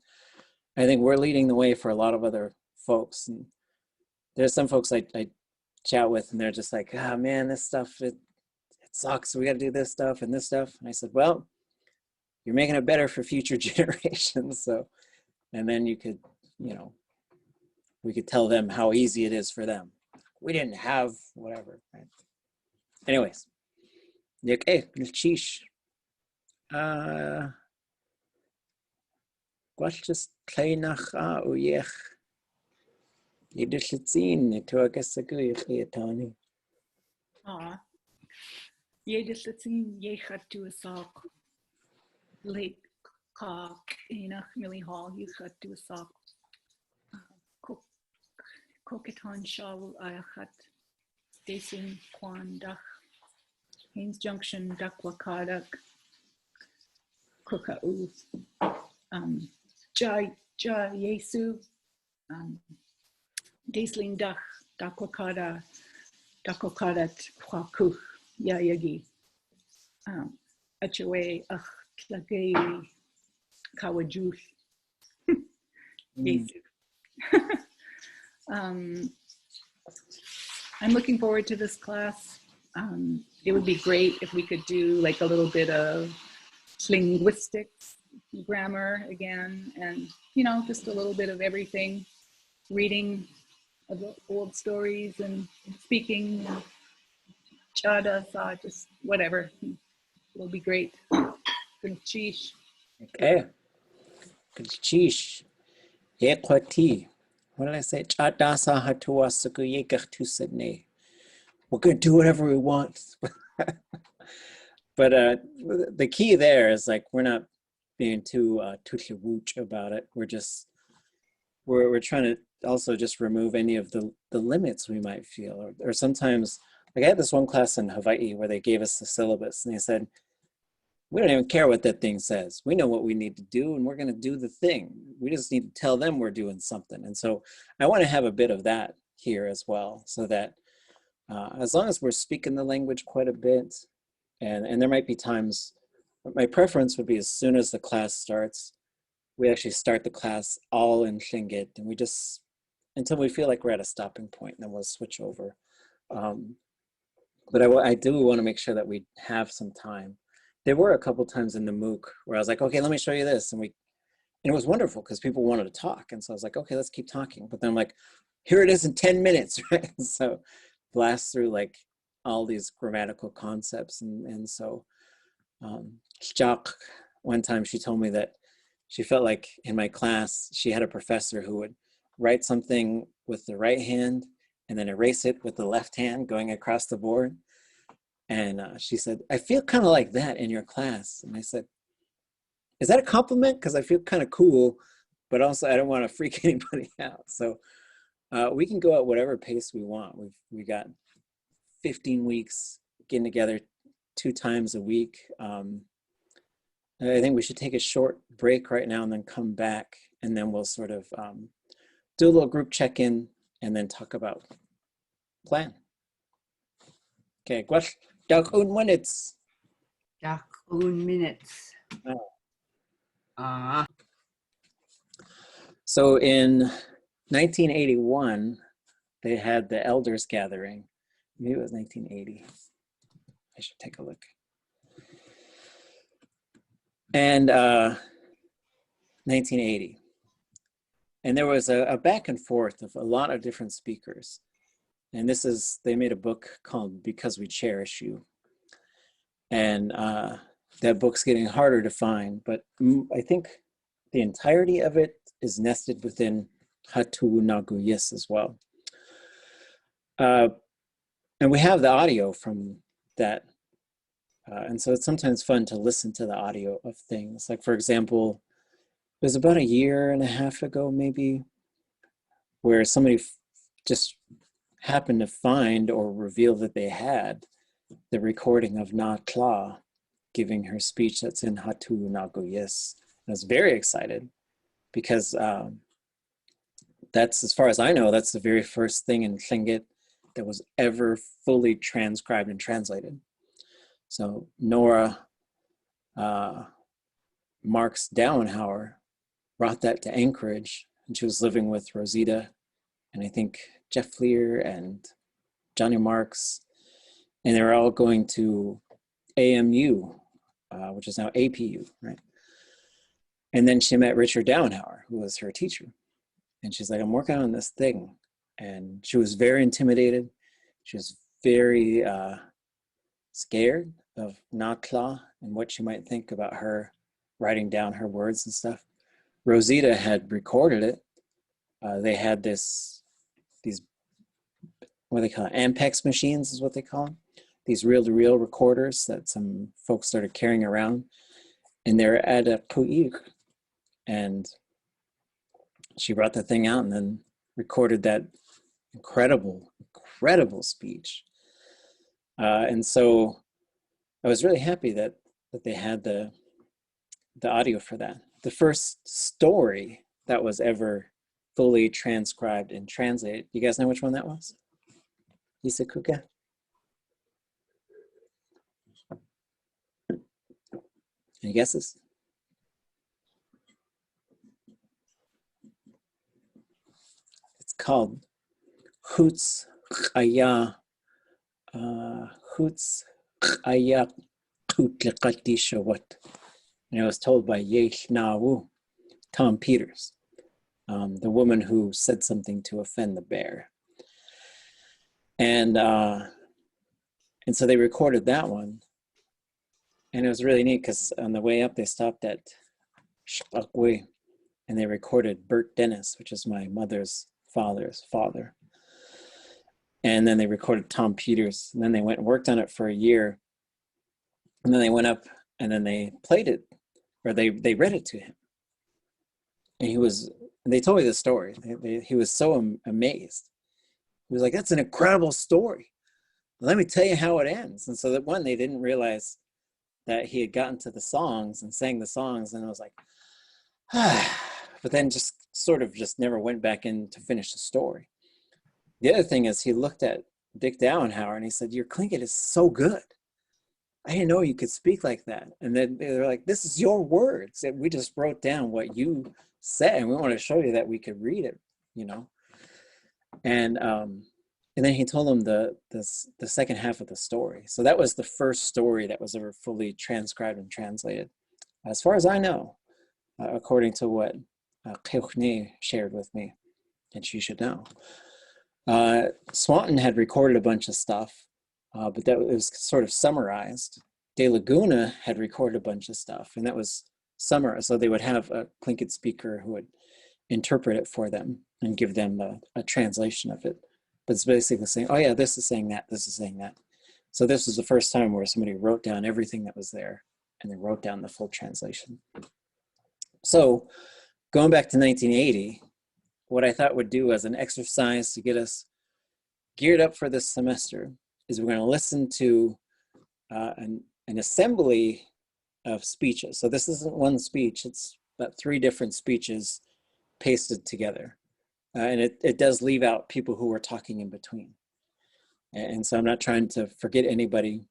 I think we're leading the way for a lot of other folks. And there's some folks I chat with, and they're just like, oh man, this stuff, it sucks. We got to do this stuff and this stuff. And I said, well, you're making it better for future generations. So, and then you could, you know, we could tell them how easy it is for them. We didn't have whatever, right? Anyways, okay, chish. Just Kichnáalx uyech. Yidishitzin to agasagu ʼatángi. Yidishitzin wutudasáakw. Late ka enach mili hall wutudasáakw. Kokatan shawl ayachat. Desin kwan dach. Haynes Junction dakwakadak. Kuka'u. Ja Yesu. Desling dach dakwakadat kwakuch yayagi. Achawe ach tlagei kawajuth. Yesu. I'm looking forward to this class. It would be great if we could do like a little bit of linguistics, grammar again, and you know, just a little bit of everything, reading of the old stories and speaking, chada, sa, just whatever. It'll be great. Chish. Okay. Chish. Yekwati. What did I say? Chada sa hatua suku yekach tu sidney. We're going to do whatever we want. But the key there is like, we're not being too wooch about it. We're trying to also just remove any of the limits we might feel. Or sometimes, like I had this one class in Hawaii where they gave us the syllabus, and they said, we don't even care what that thing says. We know what we need to do, and we're going to do the thing. We just need to tell them we're doing something. And so I want to have a bit of that here as well, so that as long as we're speaking the language quite a bit, and there might be times, my preference would be as soon as the class starts, we actually start the class all in Tlingit, and we just, until we feel like we're at a stopping point, and then we'll switch over. But I do want to make sure that we have some time. There were a couple times in the MOOC where I was like, okay, let me show you this. And it was wonderful because people wanted to talk. And so I was like, okay, let's keep talking. But then I'm like, here it is in 10 minutes, right? So blast through like all these grammatical concepts. And so Jack, one time she told me that she felt like in my class, she had a professor who would write something with the right hand and then erase it with the left hand going across the board. And she said, I feel kind of like that in your class. And I said, is that a compliment? Because I feel kind of cool, but also I don't want to freak anybody out. So we can go at whatever pace we want. We got 15 weeks getting together 2 times a week. I think we should take a short break right now and then come back, and then we'll sort of do a little group check-in and then talk about plan. Okay, Dag minutes. Dakun minutes. So in 1981, they had the elders gathering. Maybe it was 1980. I should take a look. And 1980. And there was a back and forth of a lot of different speakers. And they made a book called Because We Cherish You. And that book's getting harder to find, but I think the entirety of it is nested within wutudasáakw as well. And we have the audio from that. And so it's sometimes fun to listen to the audio of things. Like, for example, it was about a year and a half ago, maybe, where somebody just happened to find or reveal that they had the recording of ʼatángi giving her speech that's in wutudasáakw. I was very excited because that's, as far as I know, that's the very first thing in Tlingit that was ever fully transcribed and translated. So Nora Marks Dowenhauer brought that to Anchorage, and she was living with Rosita and I think Jeff Lear and Johnny Marks, and they were all going to AMU, which is now APU, right? And then she met Richard Dowenhauer, who was her teacher. And she's like, I'm working on this thing. And she was very intimidated. She was very scared of ʼatángi and what she might think about her writing down her words and stuff. Rosita had recorded it. They had these, what do they call it? Ampex machines is what they call them. These reel-to-reel recorders that some folks started carrying around. And they're at a pu'ik. And she brought the thing out and then recorded that incredible speech. And so I was really happy that they had the audio for that. The first story that was ever fully transcribed and translated. You guys know which one that was? Isakuka? Any guesses? It's called wutudasáakw and it was told by Kichnáalx, Tom Peters, the woman who said something to offend the bear. And so they recorded that one. And it was really neat because on the way up, they stopped at ʼatángi and they recorded Bert Dennis, which is my mother's father's father. And then they recorded Tom Peters. And then they went and worked on it for a year. And then they went up and then they played it, or they read it to him. And they told me the story. He was so amazed. He was like, that's an incredible story. Let me tell you how it ends. And so that one, they didn't realize that he had gotten to the songs and sang the songs. And I was like, but then just sort of just never went back in to finish the story. The other thing is he looked at Dick Dowenhauer and he said, your Tlingit is so good. I didn't know you could speak like that. And then they were like, this is your words. We just wrote down what you said and we want to show you that we could read it, you know? And then he told them the second half of the story. So that was the first story that was ever fully transcribed and translated, as far as I know, according to what Kichnáalx shared with me, and she should know. Swanton had recorded a bunch of stuff, but that was sort of summarized. De Laguna had recorded a bunch of stuff, and that was summarized. So they would have a Tlingit speaker who would interpret it for them and give them a translation of it. But it's basically saying, oh yeah, this is saying that, this is saying that. So this was the first time where somebody wrote down everything that was there and they wrote down the full translation. So going back to 1980, what I thought would do as an exercise to get us geared up for this semester is we're going to listen to an assembly of speeches. So this isn't one speech, it's about 3 different speeches pasted together. And it does leave out people who are talking in between. And so I'm not trying to forget anybody.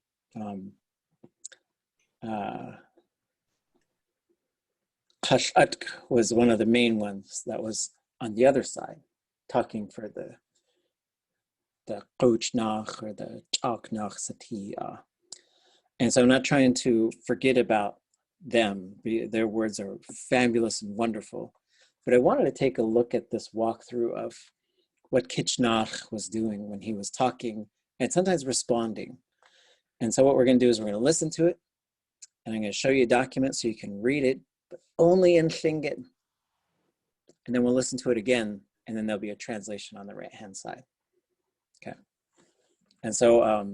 Kichnáalx was one of the main ones that was on the other side, talking for the Kichnáalx or the ʼatángi sati. And so I'm not trying to forget about them. Their words are fabulous and wonderful. But I wanted to take a look at this walkthrough of what Kichnáalx was doing when he was talking and sometimes responding. And so what we're going to do is we're going to listen to it, and I'm going to show you a document so you can read it, but only in Tlingit. And then we'll listen to it again, and then there'll be a translation on the right-hand side. Okay. And so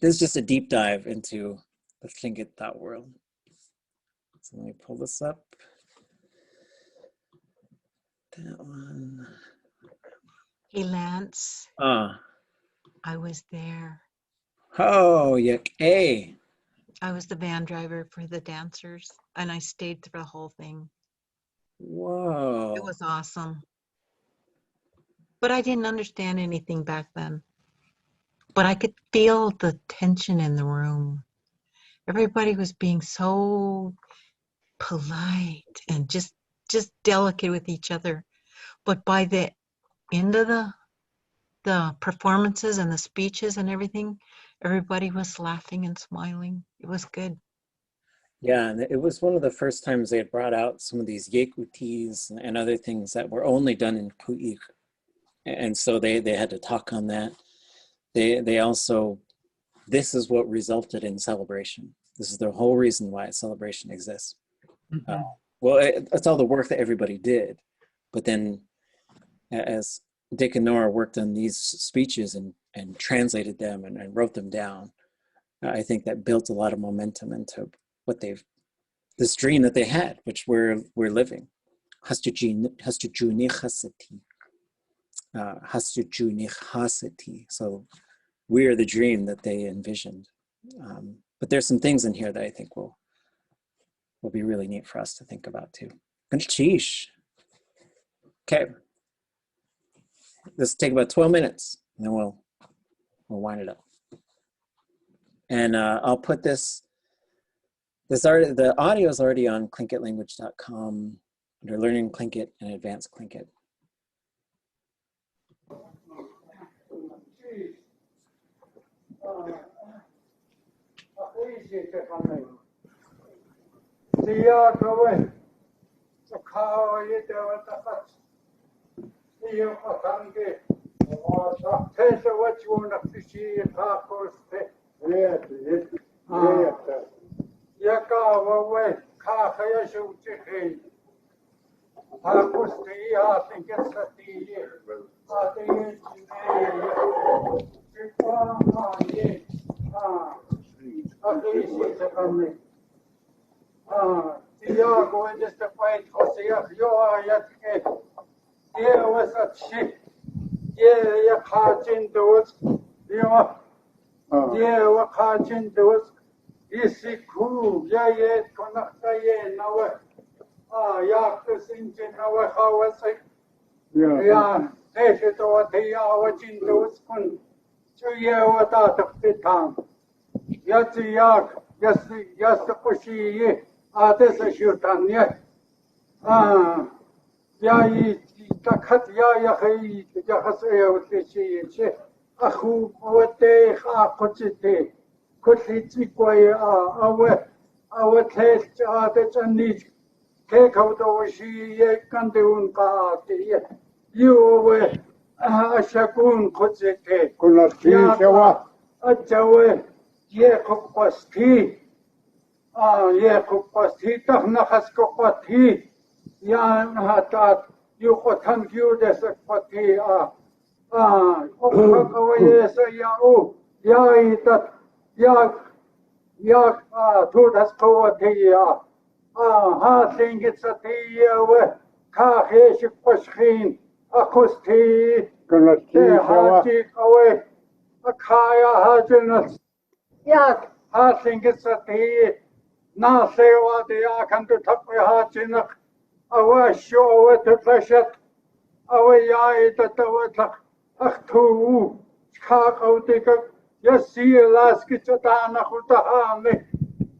this is just a deep dive into the Tlingit thought world. So let me pull this up. That one. Hey, Lance, Ah. I was there. Oh, yuck. Hey. I was the van driver for the dancers, and I stayed through the whole thing. Whoa. It was awesome. But I didn't understand anything back then. But I could feel the tension in the room. Everybody was being so polite and just delicate with each other. But by the end of the performances and the speeches and everything, everybody was laughing and smiling. It was good. Yeah, and it was one of the first times they had brought out some of these yekutis and other things that were only done in Ku'ik. And so they had to talk on that. They also, this is what resulted in celebration. This is the whole reason why celebration exists. Mm-hmm. Well, it's all the work that everybody did. But then as Dick and Nora worked on these speeches and translated them and wrote them down, I think that built a lot of momentum into what this dream that they had, which we're living. So we are the dream that they envisioned. But there's some things in here that I think will be really neat for us to think about too. Sheesh. Okay. This will take about 12 minutes, and then we'll wind it up. And I'll put the audio is already on tlingitlanguage.com under Learning Tlingit and Advanced Tlingit.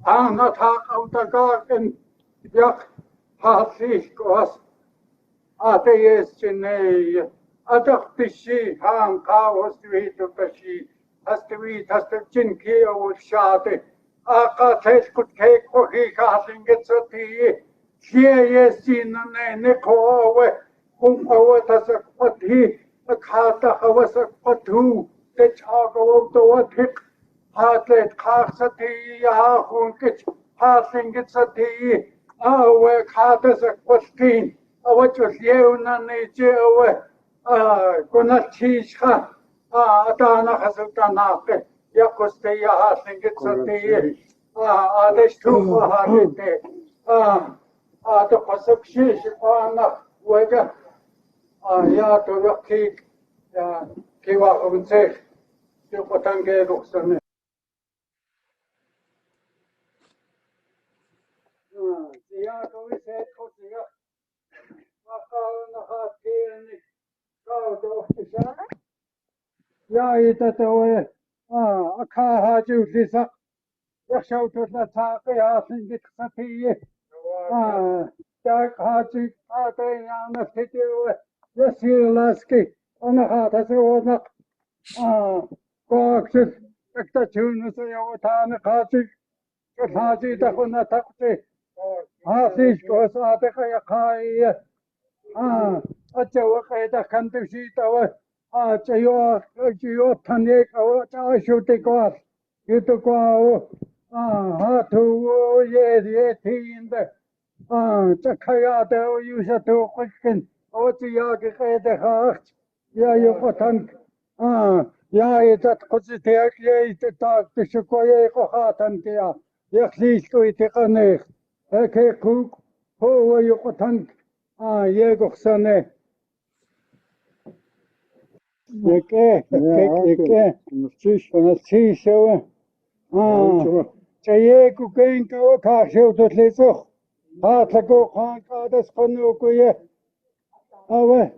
Anat haq autagarken jak haasik was atees chinei adak tishi han kaos vitu tashi astwi tastu chinki o shate aka tes kut ke ko hi kasinget sati yes chinane ne kowe kum kowe tasak pati khata hawasak patu te chago to watik Hartlet Karsati, Yahunkit, Harsingit Sati, Awe Katas a Quastin, what was Yeuna Nijewe, Gunachishka, Adana Hasutanake, Yakuste Yaharsingit Sati, Adeshtu Harite, the Pasukshi, Pana, Wega, Yato Yaki, Kiwa Unse, Yukotange Luxane. Ja, zo is het goed. Ja, maar gaan gaat hier niet koud of te zijn. Ja, dat we akha haju lisa. Ja, zo tot dat zaken ja, zijn dit satie. Ja, haju ate ja, na zitten ja, zie laski. En gaat het zo nog. Kookjes, ik dat doen zo ja, wat aan haju. Het haju dat we na takte. Hasis ko sa te kaya kai achawa kaya ta kantu si tawa chayo thane ko cha shuti ko yuto ko ha tu ye thin de chakaya te yusa tu quicken o chiya ke kaya te ha ya yo patan ya itat kusi te ye ta tishuko ye ko hatan te ya yaklis ko ite kane Eke kuk, ho yukotan, yegoksane. Yeke, nasishawe. Chaye kuken ka kashu to leso. Hatako khan ka das kono kuye. Awe,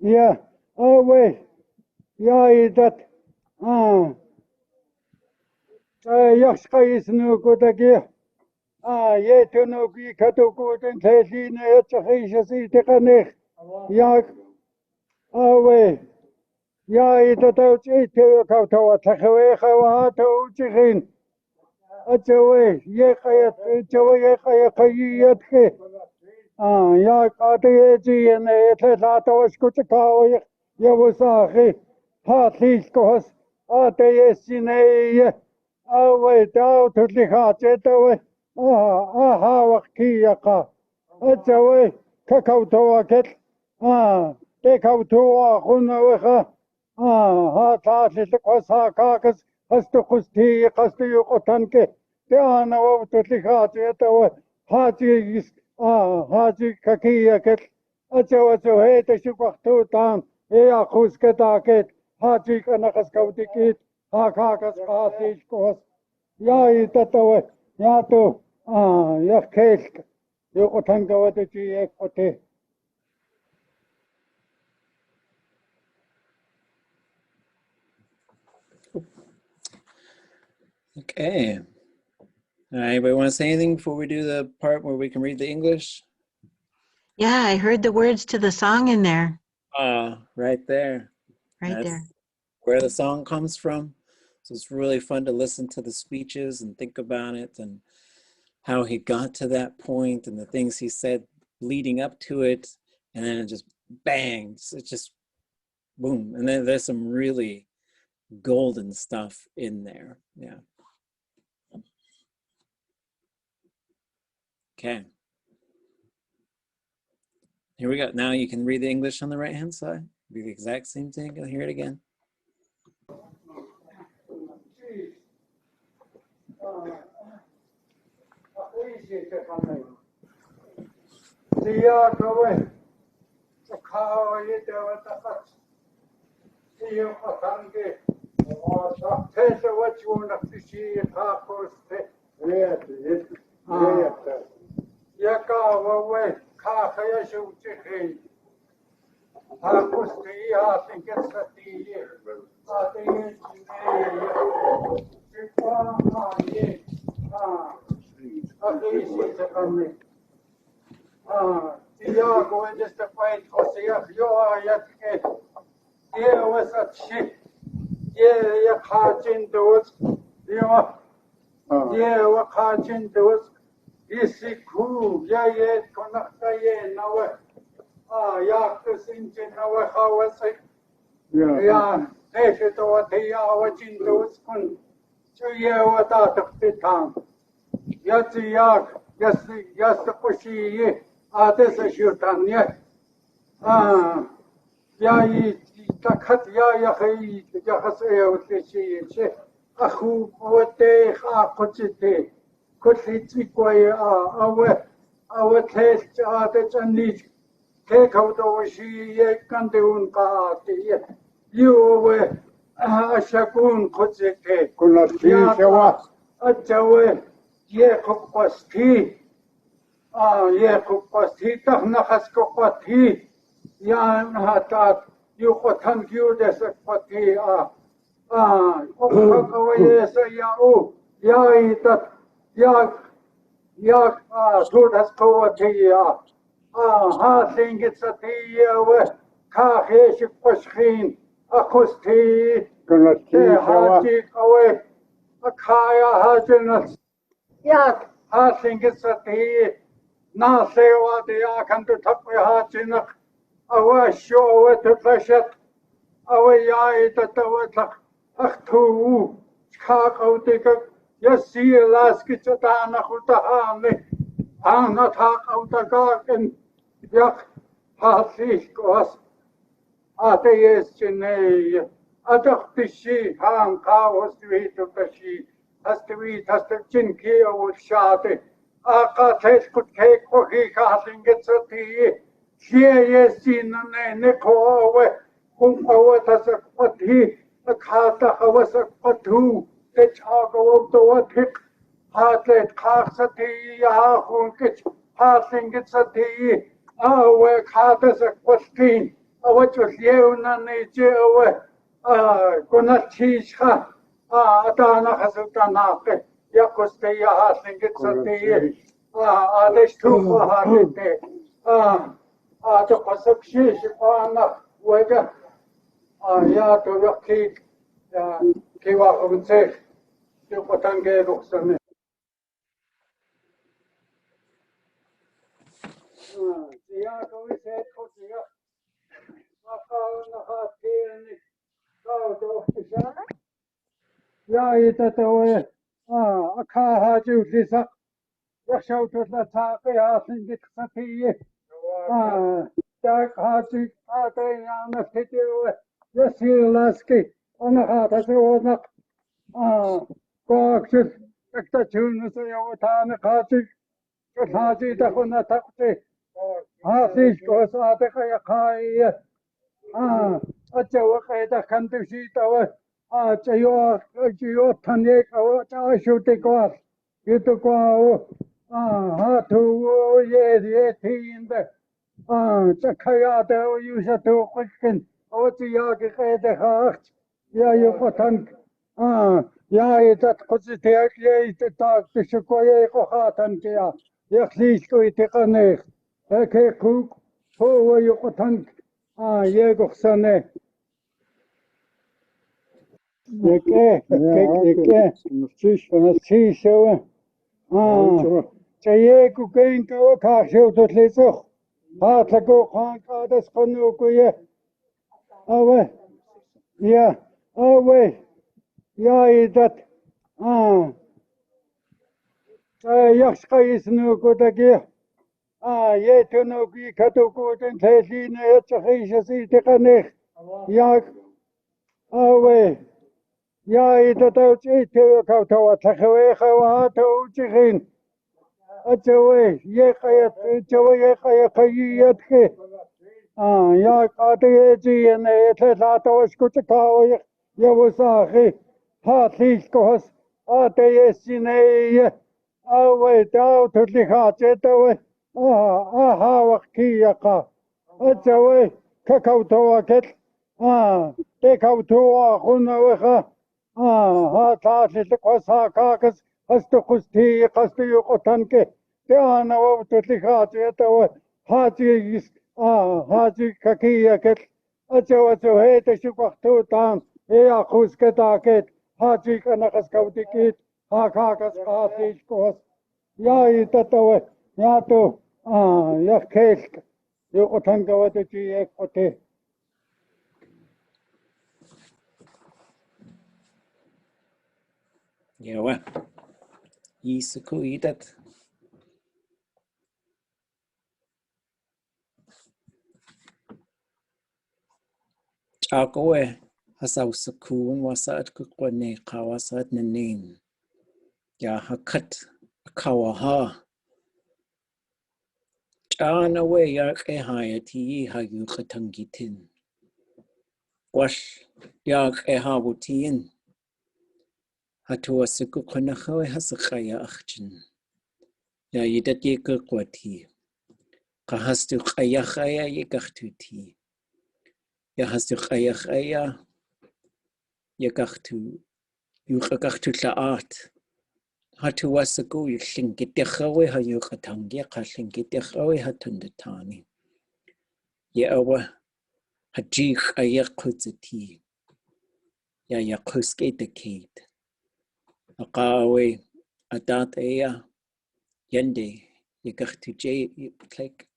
ya, awe, ya idat. Yakska isnu kutaki. Ye tuno ki katuko ten theli ne chakhisha si tekane ya awe ya itata chite ka tawa thakwe khawa to chikhin achawe ye khayat chawe ye khayat ke ya kate ji ne thela to skut ka ye wusa khi ha this ko has ate ye sine awe ta thli kha chetawe wakiyaka. Achawe, kakautoa ket. Te kautoa hunaweha. Taatli kwasa kakas. Hastu kusti, kastu yukotanke. Te ana wautu likhati etawe. Haji kakiya ket. Achawe suhe te shukwaktu tan. Ea kusketa ket. Haji kanakas kautikit. Hakakas kasis kos. Ya itatawe. Ya tu. Ja, kesk. Joko tanka wate chi ekote. Okay. Anybody want to say anything before we do the part where we can read the English? Yeah, I heard the words to the song in there. Right there. Right That's there. where the song comes from. So it's really fun to listen to the speeches and think about it and how he got to that point and the things he said leading up to it. And then it just bang, it's just boom. And then there's some really golden stuff in there. Yeah. Okay. Here we go. Now you can read the English on the right-hand side. Be the exact same thing. I'll hear it again. أخي سيتقني تياغو يستقبل خصيخ يوعيتك وسطشي يقاچن دوز وقاچن دوز يسكو يا كنختاي نو ياكسنجن نو خوسي يا تشتو تيا وچن دوز كن چويه وتا تختان يا قشي آتش شوتانيه يا تكت يا خي يا خسيه وتشي أخو وتخ أقصتي كل تقوي أو تهت آتش أنيج تكوتوشي كندون قاتي يو أشكون قصتي كل شيء سوا أجوي يخبصتي يخبصتي تخنخس كقتي يا نهتات يقطن كيودس قتي أخويس يا إيتت يا سودس قوتي هاتلينجت ستي وكاخيش قشخين أخستي هاتي قوي أكايا هاتنس يا هاتلينجت ستي ناسيوا ديا كنتو تقوي هاتنك أوشو وتفشت أو ياي تتوتلك أختو شكاقوتك يسي لاسكي تتانا خطهاني أنا تاقوتكاكن يق هاتليش كوس آتيس جنيه أدختشي هام قاوس دويتو تشي هستويت هستوچن كي أولشاتي آقاتيس كت كيك وخي خاتلنجت ستي شيء نكوه كم قوة تسقطه أكاتا قوة سقطه تجاقو دوتك هاتلت خاصتي يا خونكش هاتلنجت ستي أو كاتا سقطين أو جليونا نيجي أو كنا تيشخا أتانا خسوتاناقي يقصتي يا هاتلنجت ستي أدشتوكو هاتلتي أتقصك شيء شفانا وجه يا توقيك كي واقع بنسيخ يقطن جيد أخسرني يا توي سيد خطية وقاونا خاتيني قاو توقتشا يا إيتتوي أكاها جوتلسا يخشو تتلتاقي هاتنجت ستيه تاك هاتي هاتي نفتي يسير لاسكي أنا هاتي ونق قاكسر اكتشون سيوتان قاتي هاتي تخونا تقتي هاتي كوس آتك يقاي أجو قيدا كنتشي توا جيو تنيك أو تعشو تقوار يتقوار هاتو يتين ده تكياته ويوشتو قشكن أو تياكي قيدا خاخت يا يقطن يا يتت قصتيك يا يتتاك تشكو يا يقخاتن كيا يخليشكو يتقنيخ هكي كوك هو يقطن يقخسنه يكي نسيش تيكو كين كو كاشو تتليسخ هاتلكو خان قادس قنوكو أوه يا أوه يا إيدت يخش قيس نوكو تكي يتنوكي كتوكو تنتهلين يتخيش سيتقنيخ ياك أوه يا إيدتو تيتو كوتو تخوي خواتو تخين أجوي يقيت أجوي يقيتك يا قاتي جين يتلاتوش كتكاوي يوساخي هاتليش كوس آتي السيني أوي تاو تلخاتي توي آها وقتي يقا أجوي ككوتو وكت تكوتو أخونا وخا هاتلاتي لكوسا كاكس hastu kusti hastu yukotanke te ana wa tutli haji atawa haji haji kakia ket achawa hete shukaktu tan e akus ketaket haji kanakas kautikit hakakas haji kos ya itatawa ya to ya kesk yukotanka wate chi ekote. Yawa. Isaku itat. Chakawe. Hasaw sakun wasat kukwane kawasat nanin. Ya hakat kawaha. Chanawe yak ehayati hayu katangitin. Wash yak ehabutin. Hatua siku konahawe hasakaya akchin. Ya yidat yekakwati. Kahastu kayakaya yekachtuti. Ya hastu kayakaya yakachtu. Yukakachtu laat. Hatua siku yuklingitehawe hayukatangi kaslingitehawe hatundatani. Yawa hajik ayakutzati. Ya yakuskete kate. Akawe adat ea yende yakachtu jay like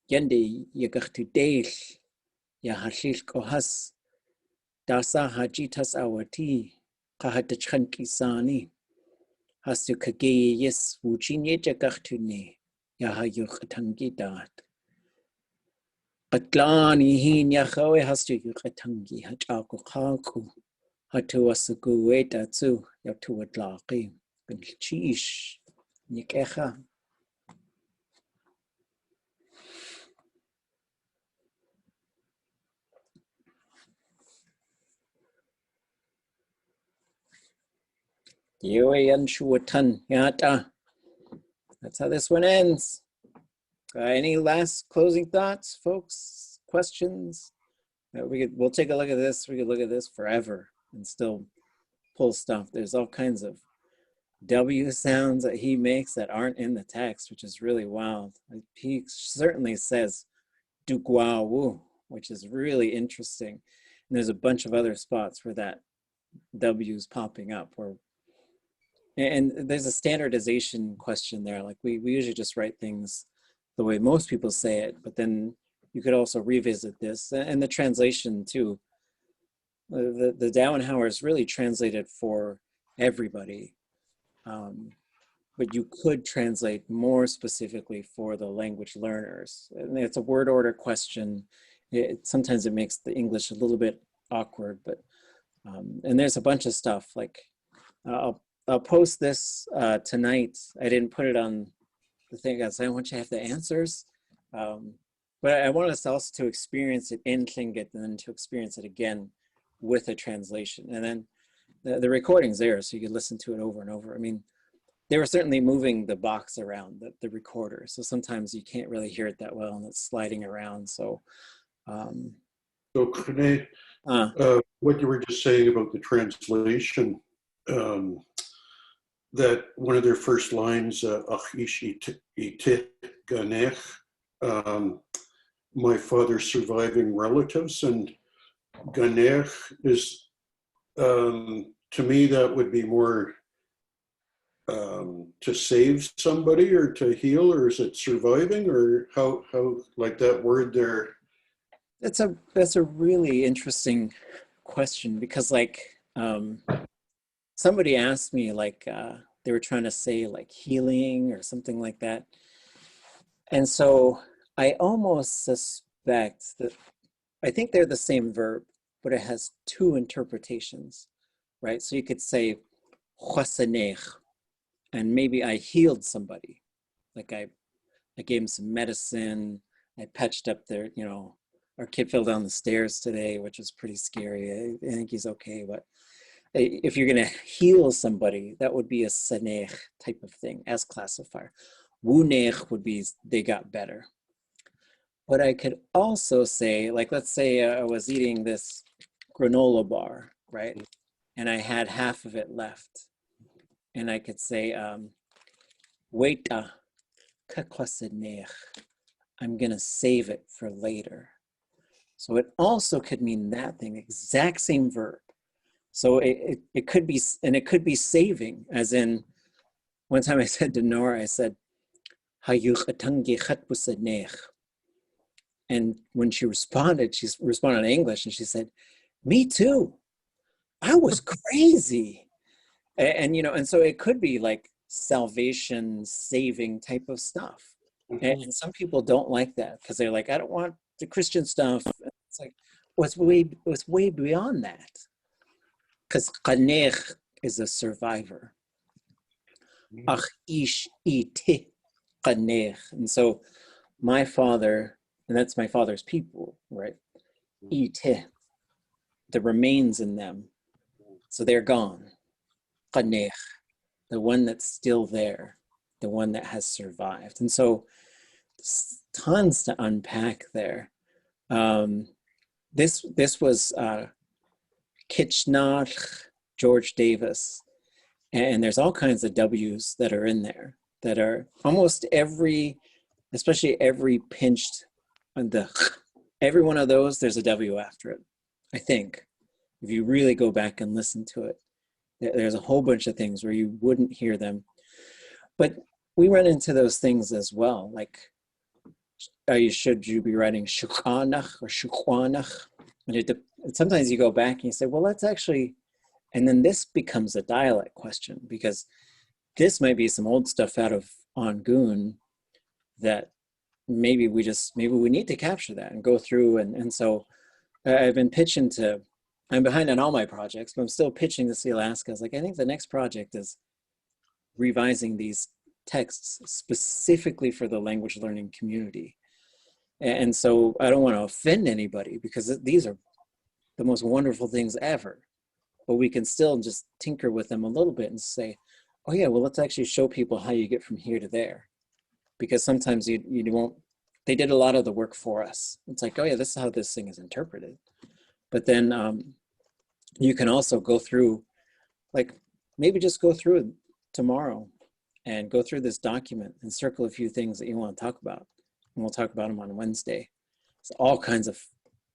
yende yakachtu deil ya hashil kohas dasa hajitas awati kahatachkan kisani hastu kageye yes wuchinye jakachtu ne ya hayukatangi dat atlani hin yahawe hastu yukatangi hachako kaku hatu wasugu weta tsu yatu watlaqi chish nikeha. Yuyan shuatan yata. That's how this one ends. Any last closing thoughts, folks? Questions? We'll take a look at this. We could look at this forever and still pull stuff. There's all kinds of W sounds that he makes that aren't in the text, which is really wild. He certainly says dugwawu, which is really interesting. And there's a bunch of other spots where that W is popping up. And there's a standardization question there. Like we usually just write things the way most people say it, but then you could also revisit this. And the translation too. The Dauenhower is really translated for everybody. But you could translate more specifically for the language learners. And it's a word order question. Sometimes it makes the English a little bit awkward, but and there's a bunch of stuff. Like I'll post this tonight. I didn't put it on the thing because I want you to have the answers. But I want us also to experience it in Tlingit and then to experience it again with a translation. And then the recording's there, so you can listen to it over and over. I mean, they were certainly moving the box around, the recorder. So sometimes you can't really hear it that well and it's sliding around. So, so Kane, what you were just saying about the translation, that one of their first lines, Achish ite ganech, my father's surviving relatives, and ganech is, to me, that would be more to save somebody or to heal, or is it surviving, or how like that word there? That's a really interesting question, because like somebody asked me, like they were trying to say like healing or something like that, and so I almost suspect that I think they're the same verb, but it has two interpretations, right? So you could say chasanech, and maybe I healed somebody, like I gave him some medicine, I patched up their, our kid fell down the stairs today, which was pretty scary. I think he's okay, but if you're gonna heal somebody, that would be a sanech type of thing as classifier. Wunech would be they got better. But I could also say, like, let's say I was eating this granola bar, right? And I had half of it left. and I could say, Waita kakwasenech. I'm gonna save it for later. So it also could mean that thing, exact same verb. So it could be, and it could be saving, as in, one time I said to Nora, I said, ʼatángi chatbusenech. And when she responded in English, and she said, me too. I was crazy. And you know, and so it could be like salvation, saving type of stuff. And some people don't like that because they're like, I don't want the Christian stuff. It's like, what's way beyond that. Because qanech is a survivor. Ach ish ite qanech. And so my father, and that's my father's people, right? Ite, the remains in them. So they're gone. Qanech, the one that's still there, the one that has survived. And so tons to unpack there. This was Kichnáalx, George Davis, and there's all kinds of W's that are in there that are almost every, especially every pinched, every one of those, there's a W after it, I think. If you really go back and listen to it, there's a whole bunch of things where you wouldn't hear them. But we run into those things as well, like, should you be writing shukhanach or shukwanach? And sometimes you go back and you say, well, let's actually, and then this becomes a dialect question, because this might be some old stuff out of Ongun that maybe we need to capture that and go through. And so I've been pitching I'm behind on all my projects, but I'm still pitching to see Alaska. I was like, I think the next project is revising these texts specifically for the language learning community. And so I don't want to offend anybody, because these are the most wonderful things ever, but we can still just tinker with them a little bit and say, oh yeah, well, let's actually show people how you get from here to there. Because sometimes you won't, they did a lot of the work for us. It's like, oh yeah, this is how this thing is interpreted. But then you can also go through, like, maybe just go through it tomorrow and go through this document and circle a few things that you want to talk about. And we'll talk about them on Wednesday. It's all kinds of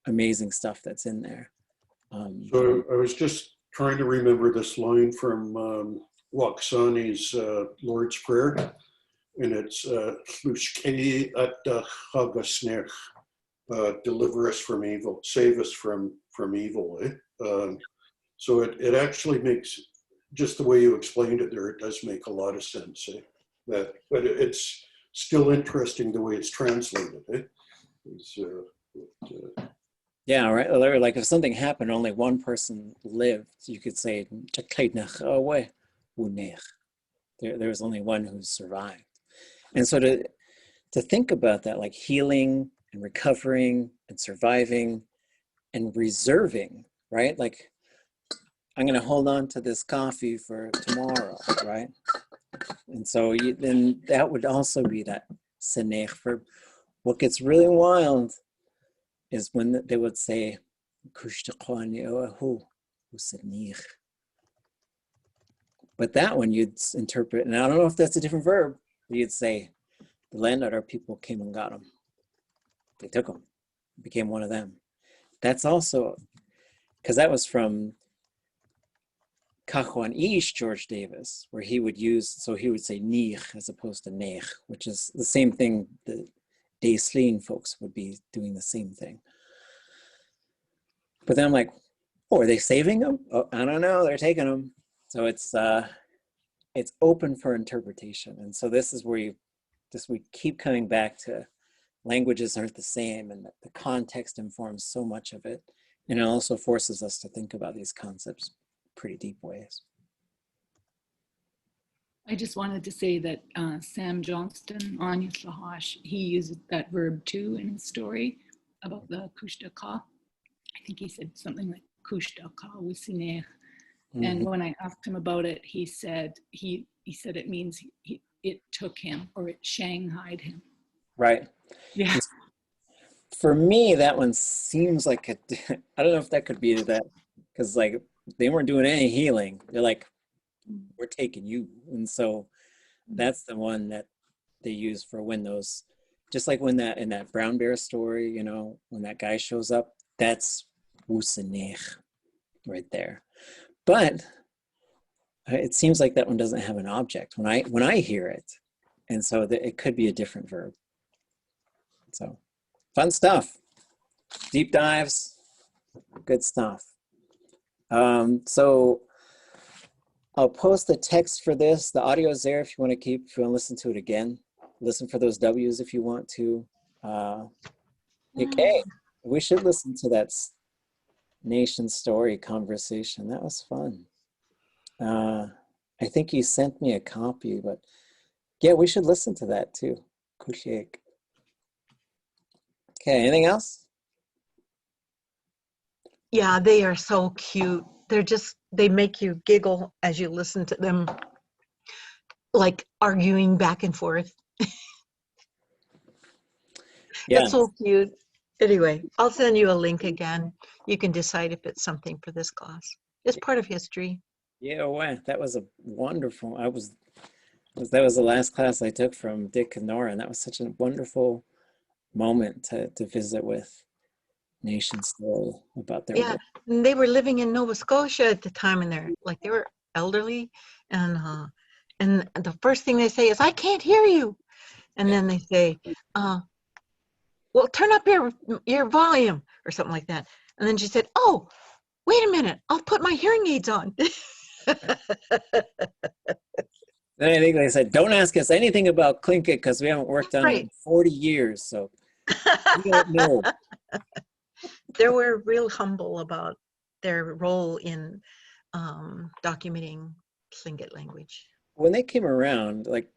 amazing stuff that's in there. So I was just trying to remember this line from Waksani's Lord's Prayer, and it's "Slushkei at chagasnech," deliver us from evil, save us from evil. So it actually makes, just the way you explained it there, it does make a lot of sense. But it's still interesting the way it's translated. Yeah, right. Or like if something happened, only one person lived, you could say, there was only one who survived. And so to think about that, like healing and recovering and surviving and reserving, right? Like, I'm going to hold on to this coffee for tomorrow, right? And so then that would also be that senech. For what gets really wild is when they would say, but that one you'd interpret, and I don't know if that's a different verb, but you'd say, the landowner people came and got them. They took them, became one of them. That's also, because that was from Kichnáalx, George Davis, where he would use, so he would say nich as opposed to nech, which is the same thing. The Daysleen folks would be doing the same thing. But then I'm like, oh, are they saving them? Oh, I don't know, they're taking them. So it's open for interpretation. And so this is where we keep coming back to languages aren't the same, and the context informs so much of it. And it also forces us to think about these concepts pretty deep ways. I just wanted to say that Sam Johnston, Anya Slahash, he used that verb too in his story about the kushtaka. I think he said something like kushtaka wisinech. And when I asked him about it, he said it means it took him, or it shanghaied him. Right. Yeah. For me, that one seems like I don't know if that could be that, because like they weren't doing any healing. They're like, we're taking you. And so that's the one that they use for when those, just like when that in that brown bear story, you know, when that guy shows up, that's wutudasáakw right there. But it seems like that one doesn't have an object when I hear it, and so it could be a different verb. So fun stuff, deep dives, good stuff. So I'll post the text for this. The audio is there if you want to if you want to listen to it again. Listen for those W's if you want to. Okay, we should listen to that nation story conversation. That was fun. I think you sent me a copy, but yeah, we should listen to that too. Kushik. Okay, anything else? Yeah, they are so cute. They make you giggle as you listen to them, like arguing back and forth. Yeah. It's so cute. Anyway, I'll send you a link again. You can decide if it's something for this class. It's part of history. Yeah, wow, that was a wonderful. That was the last class I took from Dick and Nora, and that was such a wonderful moment to visit with nation story about their work. And they were living in Nova Scotia at the time, and they were elderly, and the first thing they say is, "I can't hear you," and then they say, "Well, turn up your volume," or something like that. And then she said, "Oh, wait a minute, I'll put my hearing aids on." Then I think they said, "Don't ask us anything about Tlingit because we haven't worked on it in 40 years, so we don't know." They were real humble about their role in documenting Tlingit language. When they came around, like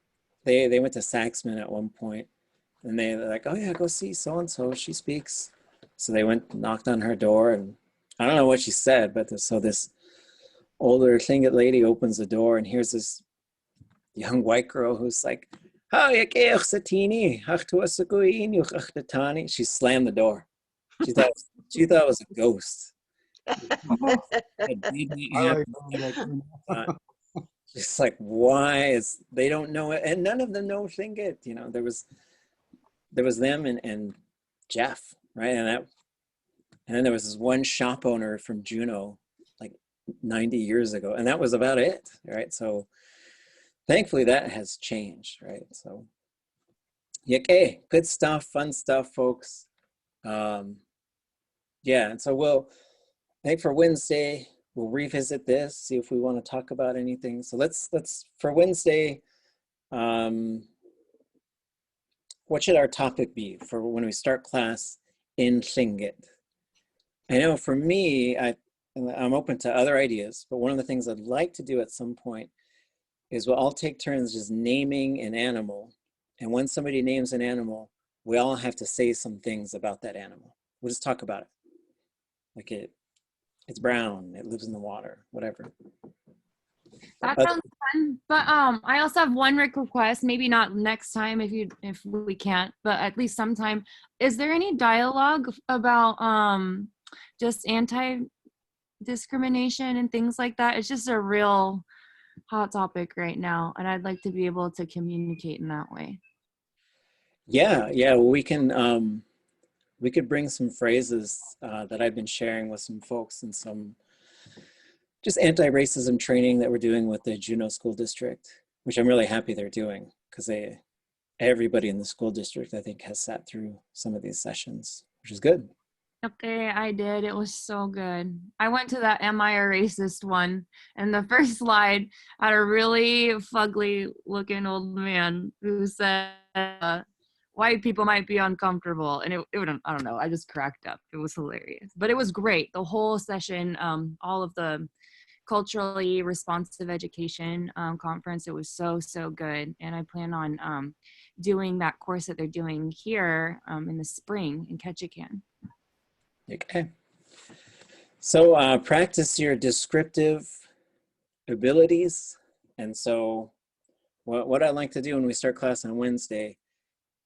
they went to Saxman at one point, and they were like, "Oh yeah, go see so and so. She speaks." So they went, knocked on her door, and I don't know what she said, but so this older Tlingit lady opens the door, and here's this young white girl who's like, she slammed the door. She thought it was a ghost. She's like, why they don't know it, and none of them know Tlingit. You know, there was them and Jeff, right? And then there was this one shop owner from Juneau, like 90 years ago, and that was about it, right? So thankfully that has changed, right? So okay, good stuff, fun stuff, folks. Yeah, and so I think for Wednesday we'll revisit this, see if we want to talk about anything. So let's for Wednesday, what should our topic be for when we start class in Tlingit? I know for me, I'm open to other ideas, but one of the things I'd like to do at some point is we'll all take turns just naming an animal. And when somebody names an animal, we all have to say some things about that animal. We'll just talk about it. Like it's brown, it lives in the water, whatever. That sounds fun. But I also have one request, maybe not next time if we can't, but at least sometime. Is there any dialogue about just anti-discrimination and things like that? It's just a real hot topic right now, and I'd like to be able to communicate in that way. Yeah, well, we could bring some phrases that I've been sharing with some folks and some just anti-racism training that we're doing with the Juneau School District, which I'm really happy they're doing, because everybody in the school district, I think, has sat through some of these sessions, which is good. Okay, I did. It was so good. I went to that Am I a Racist one, and the first slide had a really fugly looking old man who said, white people might be uncomfortable. And I don't know, I just cracked up. It was hilarious. But it was great. The whole session, all of the culturally responsive education conference, it was so good. And I plan on doing that course that they're doing here in the spring in Ketchikan. Okay. So practice your descriptive abilities. And so what I like to do when we start class on Wednesday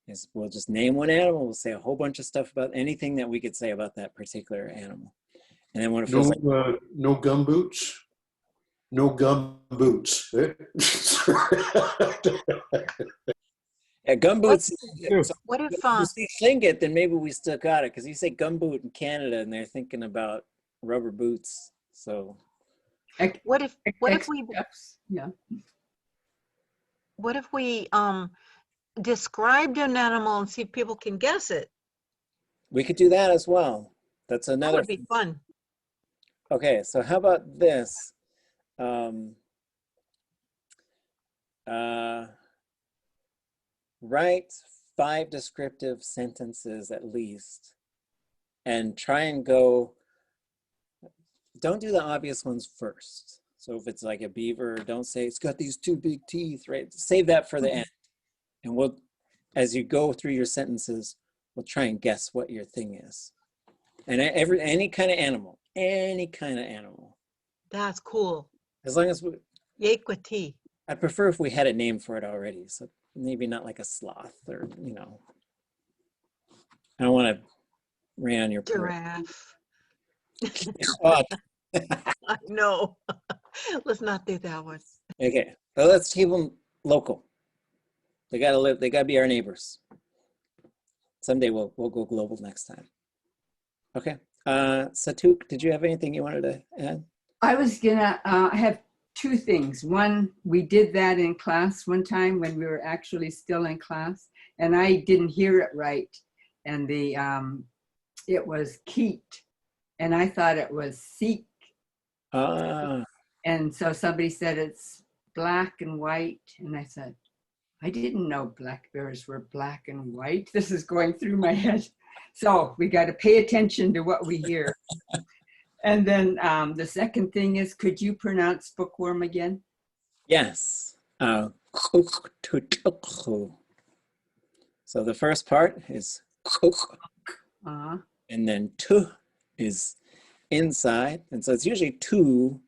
is we'll just name one animal. We'll say a whole bunch of stuff about anything that we could say about that particular animal. And then when it feels no gumboots? No gum boots. Yeah, gumboots. What if If you see Tlingit, then maybe we still got it, because you say gumboot in Canada and they're thinking about rubber boots. So what if we yeah. what if we described an animal and see if people can guess it? we could do that as well. That's That another. would be fun. Okay, so how about this? Write 5 descriptive sentences at least, and try and go, don't do the obvious ones first. So if it's like a beaver, don't say it's got these 2 big teeth, right? Save that for the end. And we'll, as you go through your sentences, we'll try and guess what your thing is. And any kind of animal, That's cool. as long as we, Yequati. I prefer if we had a name for it already. So maybe not like a sloth or, you know, I don't want to rain on your parade. Giraffe. I know. Let's not do that one. Okay, so let's keep them local. They gotta live. They gotta be our neighbors. Someday we'll go global next time. Okay, Satuk, did you have anything you wanted to add? I was gonna have 2 things. One, we did that in class one time when we were actually still in class, and I didn't hear it right, and the it was keet, and I thought it was seek. And so somebody said it's black and white, and I said, I didn't know black bears were black and white. This is going through my head. So we got to pay attention to what we hear. And then the second thing is, could you pronounce bookworm again? Yes. So the first part is and then tu is inside. And so it's usually 2,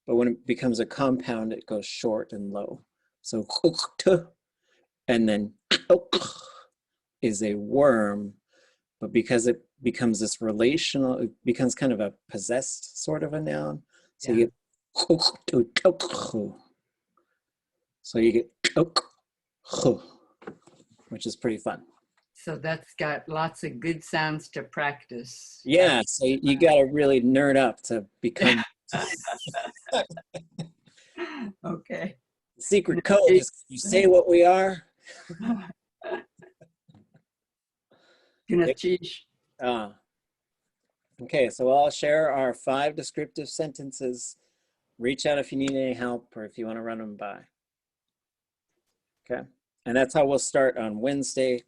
but when it becomes a compound, it goes short and low. So and then is a worm, but because it becomes this relational, it becomes kind of a possessed sort of a noun. So you get so you get which is pretty fun. So that's got lots of good sounds to practice. Yeah, so you got to really nerd up to become. Okay. Secret code is you say what we are. Okay, so I'll share our 5 descriptive sentences. Reach out if you need any help or if you want to run them by. Okay, and that's how we'll start on Wednesday,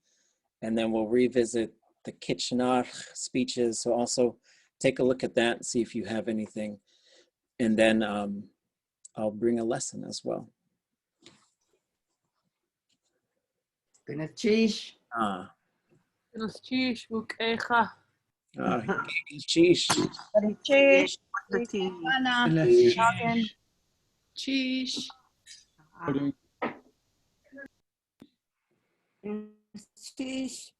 and then we'll revisit the Kichnáalx speeches. So also take a look at that and see if you have anything. And then I'll bring a lesson as well. Sheesh. Sheesh, wukecha. Sheesh. Sheesh. Sheesh.